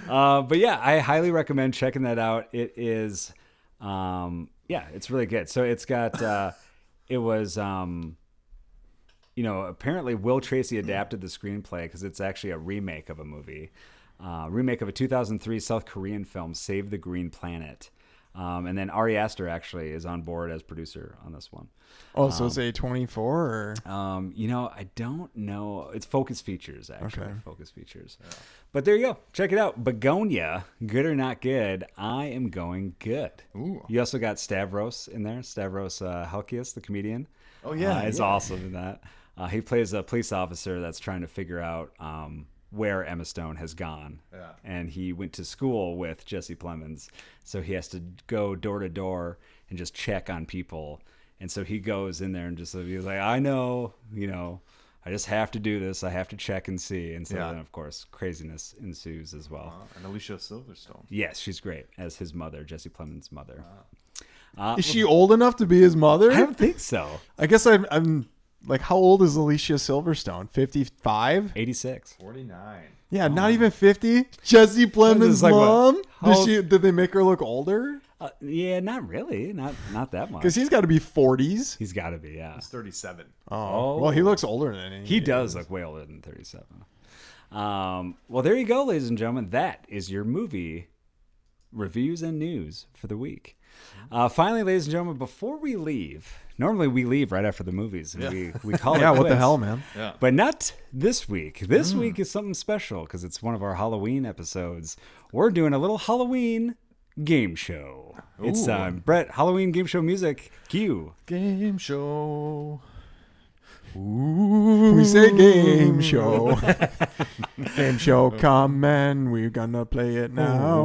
But yeah, I highly recommend checking that out. It is, it's really good. So it's got, it was, apparently Will Tracy adapted the screenplay because it's actually a remake of a movie, remake of a 2003 South Korean film, Save the Green Planet. And then Ari Aster actually is on board as producer on this one. Oh, so it's A24 or? I don't know. It's Focus Features, actually. Okay. Focus Features. Yeah. But there you go. Check it out. Begonia, good or not good, I am going good. Ooh. You also got Stavros in there. Stavros Halkias, the comedian. Oh, yeah. Is awesome in that. He plays a police officer that's trying to figure out where Emma Stone has gone. Yeah. And he went to school with Jesse Plemons. So he has to go door to door and just check on people. And so he goes in there and he's like, I know, I just have to do this. I have to check and see. And so then, of course, craziness ensues as well. And Alicia Silverstone. Yes, she's great as his mother, Jesse Plemons' mother. Is she old enough to be his mother? I don't think so. I guess I'm like, how old is Alicia Silverstone? 55? 86. 49. Yeah, not even 50. Jesse Plemons' like, mom. what? Did they make her look older? Yeah, not really. Not that much. Because he's got to be 40s. He's got to be, yeah. He's 37. Oh, well, he looks older than He does look way older than 37. Well, there you go, ladies and gentlemen. That is your movie reviews and news for the week. Finally, ladies and gentlemen, before we leave, normally we leave right after the movies. And we call it Yeah, what the quits. hell, man? Yeah. But not this week. This week is something special because it's one of our Halloween episodes. We're doing a little Halloween game show. It's Brett, Halloween game show music. Cue. Game show. We say game show. Game show coming. We're gonna play it now.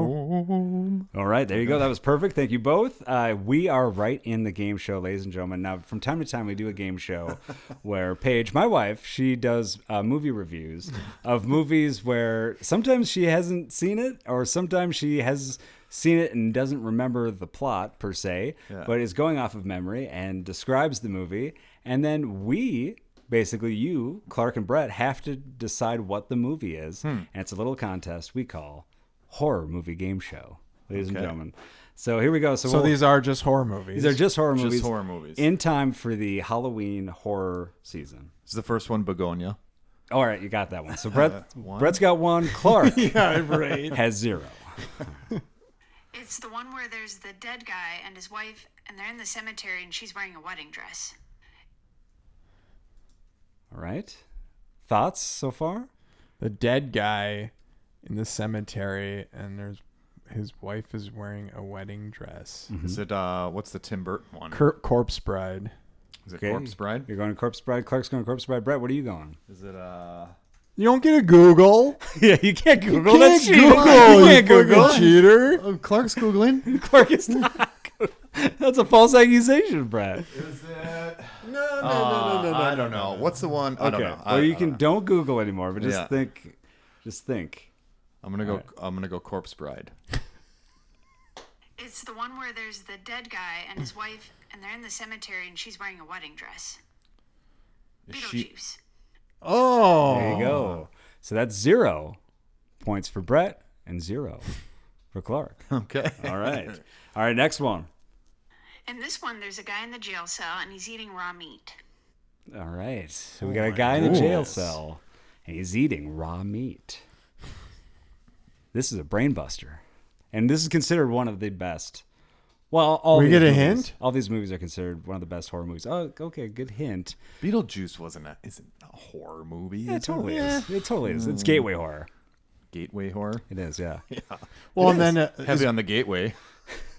All right, there you go. That was perfect. Thank you both. We are right in the game show, ladies and gentlemen. Now, from time to time, we do a game show where Paige, my wife, she does movie reviews of movies where sometimes she hasn't seen it, or sometimes she has seen it and doesn't remember the plot per se, but is going off of memory and describes the movie. And then we, basically you, Clark and Brett, have to decide what the movie is. And it's a little contest we call Horror Movie Game Show, ladies and gentlemen. So here we go. So these are just horror movies. These are just horror movies. Just horror movies. In time for the Halloween horror season. This is the first one, Begonia. All right, you got that one. So Brett's got 1. Clark has 0. It's the one where there's the dead guy and his wife, and they're in the cemetery, and she's wearing a wedding dress. All right. Thoughts so far? The dead guy in the cemetery, and his wife is wearing a wedding dress. Is it, what's the Tim Burton one? Corpse Bride. Is it Corpse Bride? You're going to Corpse Bride. Clark's going to Corpse Bride. Brett, what are you going? Is it, You don't get a Google. Yeah, you can't Google. You That's can't cheating. Google. You can't fucking Google. cheater. Oh, Clark's Googling? Clark is not. That's a false accusation, Brett. Is it? No, I don't know. What's the one? I don't know. Well, you can don't Google anymore, but just Yeah. think. Just think. I'm gonna go Corpse Bride. It's the one where there's the dead guy and his wife, and they're in the cemetery, and she's wearing a wedding dress. Beetlejuice. Oh. There you go. So that's 0 points for Brett and 0 for Clark. Okay. All right. All right, next one. In this one, there's a guy in the jail cell, and he's eating raw meat. All right. So we got a guy in a jail cell, and he's eating raw meat. This is a brain buster. And this is considered one of the best. Well, all We these get a movies- hint? All these movies are considered one of the best horror movies. Oh, okay, good hint. Beetlejuice isn't a horror movie. Yeah, it totally is. It totally is. It's gateway horror. Gateway horror. It is, yeah. Well, and then Heavy on the gateway.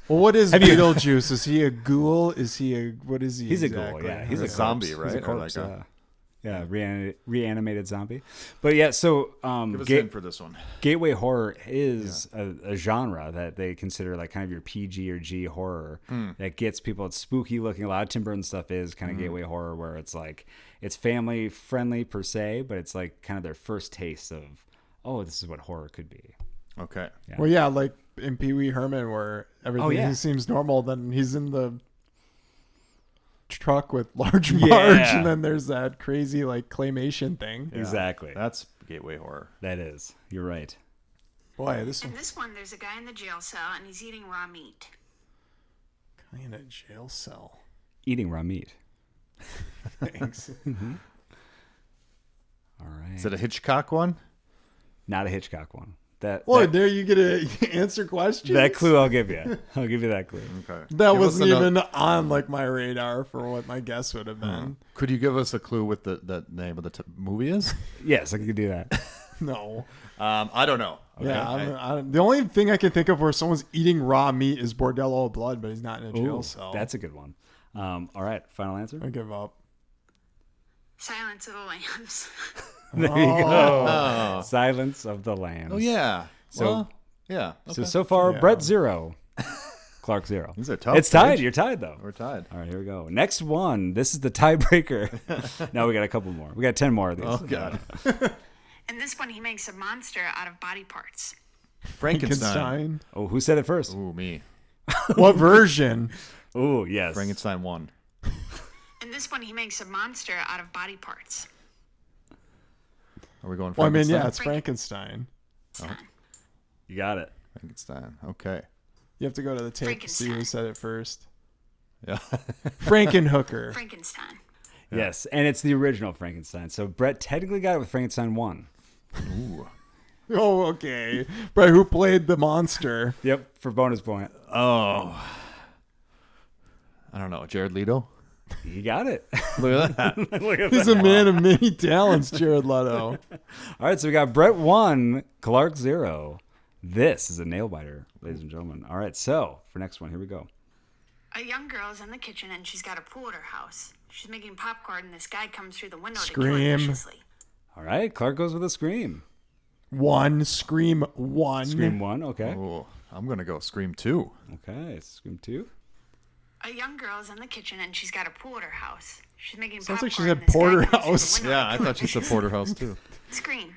well, what is Beetlejuice? Is he a ghoul? Is he a what is he? He's a exactly? ghoul, yeah. He's a a zombie, corpse. right? He's a Or corpse, like a- yeah. Yeah, reanimated zombie. But yeah, so Give us in for this one. gateway horror is a genre that they consider like kind of your PG or G horror that gets people. It's spooky looking. A lot of Tim Burton stuff is kind of gateway horror where it's like it's family friendly per se, but it's like kind of their first taste of, oh, this is what horror could be. Okay. Yeah. Well, yeah, like in Pee Wee Herman, where everything seems normal, then he's in the truck with large Marge, and then there's that crazy like claymation thing. Yeah, Exactly. That's gateway horror. That is. You're right. Boy, this In this one, there's a guy in the jail cell and he's eating raw meat. guy in a jail cell. Eating raw meat. Thanks. All right. Is it a Hitchcock one? Not a Hitchcock one. That There you get to answer questions. that clue I'll give you. I'll give you that clue. Okay. That Give us wasn't another- even on like my radar for what my guess would have been. Could you give us a clue what the name of the movie is? Yes, I could do that. No. I don't know. Okay. Yeah, the only thing I can think of where someone's eating raw meat is Bordello Blood, but he's not in a jail Ooh, cell. that's a good one. All right, final answer. I give up. Silence of the Lambs. There you go. Oh. Silence of the Lambs. Oh yeah. So- Well, yeah. Okay. So far, Yeah. Brett 0, Clark 0. These are tough. It's tied. Paige. You're tied though. We're tied. All right, here we go. Next one. This is the tiebreaker. No, we got a couple more. We got 10 more of these. Oh god. In this one, he makes a monster out of body parts. Frankenstein. Oh, who said it first? Ooh, me. What version? Oh, yes. Frankenstein 1. In this one, he makes a monster out of body parts. Are we going Well, I mean, Frankenstein? yeah, it's Frankenstein. You got it. Frankenstein. Okay. You have to go to the tape to see who Frankenstein. said it first. Yeah. Frankenhooker. Frankenstein. Yes, and it's the original Frankenstein. So Brett technically got it with Frankenstein 1. Ooh. Oh, okay. But who played the monster? Yep, for bonus point. Oh. I don't know. Jared Leto? You got it. Look at that. Look at He's that. a man of many talents, Jared Leto. All right, so we got Brett 1, Clark 0. This is a nail biter, ladies and gentlemen. All right, so for next one, here we go. A young girl is in the kitchen and she's got a pool at her house. She's making popcorn and this guy comes through the window to kill her Scream. viciously. All right, Clark goes with a scream. Scream 1. Scream 1, okay. Ooh. I'm going to go Scream 2. Okay, scream 2. A young girl is in the kitchen and she's got a pool at her house. She's making Sounds like popcorn. she said and this guy porterhouse. comes through the window Yeah, to I kill her thought you said viciously. Porterhouse too. Scream.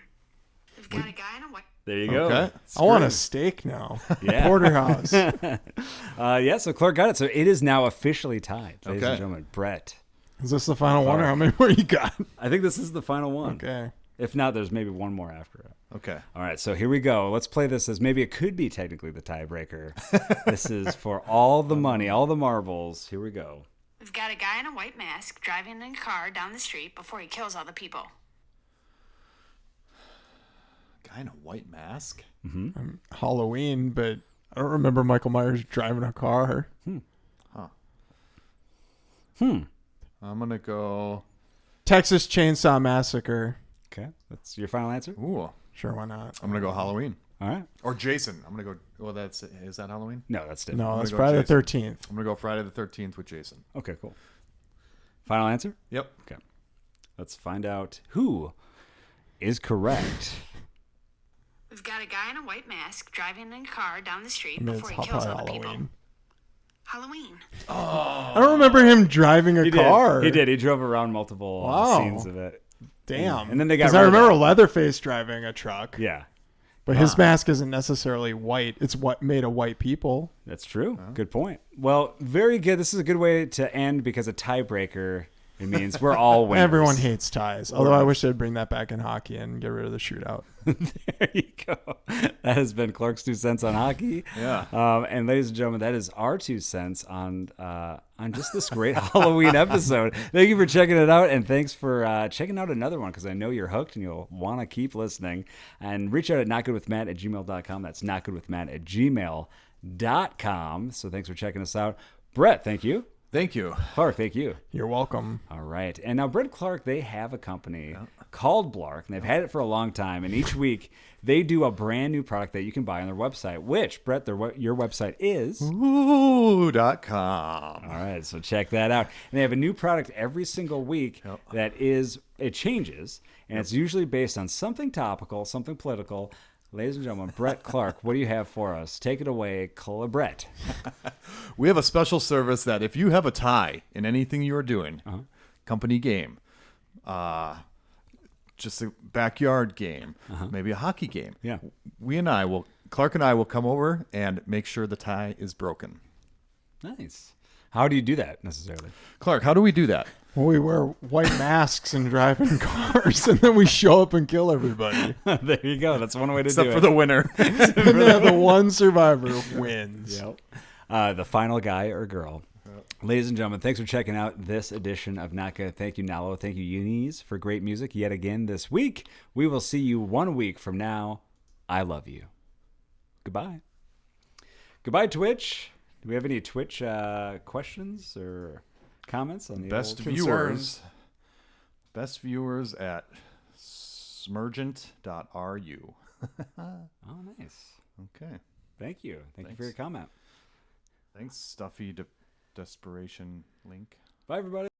We've got a guy in a white. There you go. Okay. I want a steak now. Yeah. Porterhouse. Yeah, so Clark got it. So it is now officially tied, ladies and Okay. gentlemen. Brett. Is this the final one or how many more you got? I think this is the final one. Okay. If not, there's maybe one more after it. Okay. All right, so here we go. Let's play this as maybe it could be technically the tiebreaker. This is for all the money, all the marbles. Here we go. We've got a guy in a white mask driving in a car down the street before he kills all the people. Guy in a white mask? Halloween, but I don't remember Michael Myers driving a car. I'm going to go. Texas Chainsaw Massacre. Okay, that's your final answer? Ooh. Sure, why not? I'm going to go Halloween. All right. Or Jason. I'm going to go. Well, is that Halloween? No, that's different. No, I'm that's gonna go Friday the Jason. 13th. I'm going to go Friday the 13th with Jason. Okay, cool. Final answer? Yep. Okay. Let's find out who is correct. We've got a guy in a white mask driving in a car down the street I mean, it's before he kills probably all the people. Halloween. Halloween. I don't remember him driving a car. He did. He drove around multiple Wow. scenes of it. Damn. And then they got Because I rid of remember that. Leatherface driving a truck. Yeah, But his mask isn't necessarily white. It's what made of white people. that's true. Good point. Well, very good. This is a good way to end because a tiebreaker, it means we're all winners. Everyone hates ties. Although I wish they'd bring that back in hockey and get rid of the shootout. There you go. That has been Clark's 2 cents on hockey. Yeah. And ladies and gentlemen, that is our 2 cents on just this great Halloween episode. Thank you for checking it out, and thanks for checking out another one because I know you're hooked and you'll want to keep listening. And reach out at notgoodwithmatt@gmail.com. That's notgoodwithmatt@gmail.com. So thanks for checking us out. Brett, thank you. Thank you. Clark, thank you. You're welcome. All right. And now Brett Clark, they have a company called Blark, and they've had it for a long time. And each week they do a brand new product that you can buy on their website, which, Brett, your website is? Ooh.com. All right. So check that out. And they have a new product every single week it changes. And it's usually based on something topical, something political. Ladies and gentlemen, Brett Clark, what do you have for us? Take it away, Brett. We have a special service that if you have a tie in anything you are doing, company game, just a backyard game, maybe a hockey game, Clark and I will come over and make sure the tie is broken. Nice. How do you do that necessarily? Clark, how do we do that? Well, we wear white masks and drive in cars, and then we show up and kill everybody. There you go. That's one way to Except do it. for the winner. And then the one survivor wins. Yep. The final guy or girl. Ladies and gentlemen, thanks for checking out this edition of Not Gonna. Thank you, Nalo. Thank you, Eunice, for great music yet again this week. We will see you 1 week from now. I love you. Goodbye. Goodbye, Twitch. Do we have any Twitch questions or comments on the Best viewers at smergent.ru. Oh, nice. Okay. Thank you. Thank you for your comment. Thanks, Stuffy Desperation Link. Bye, everybody.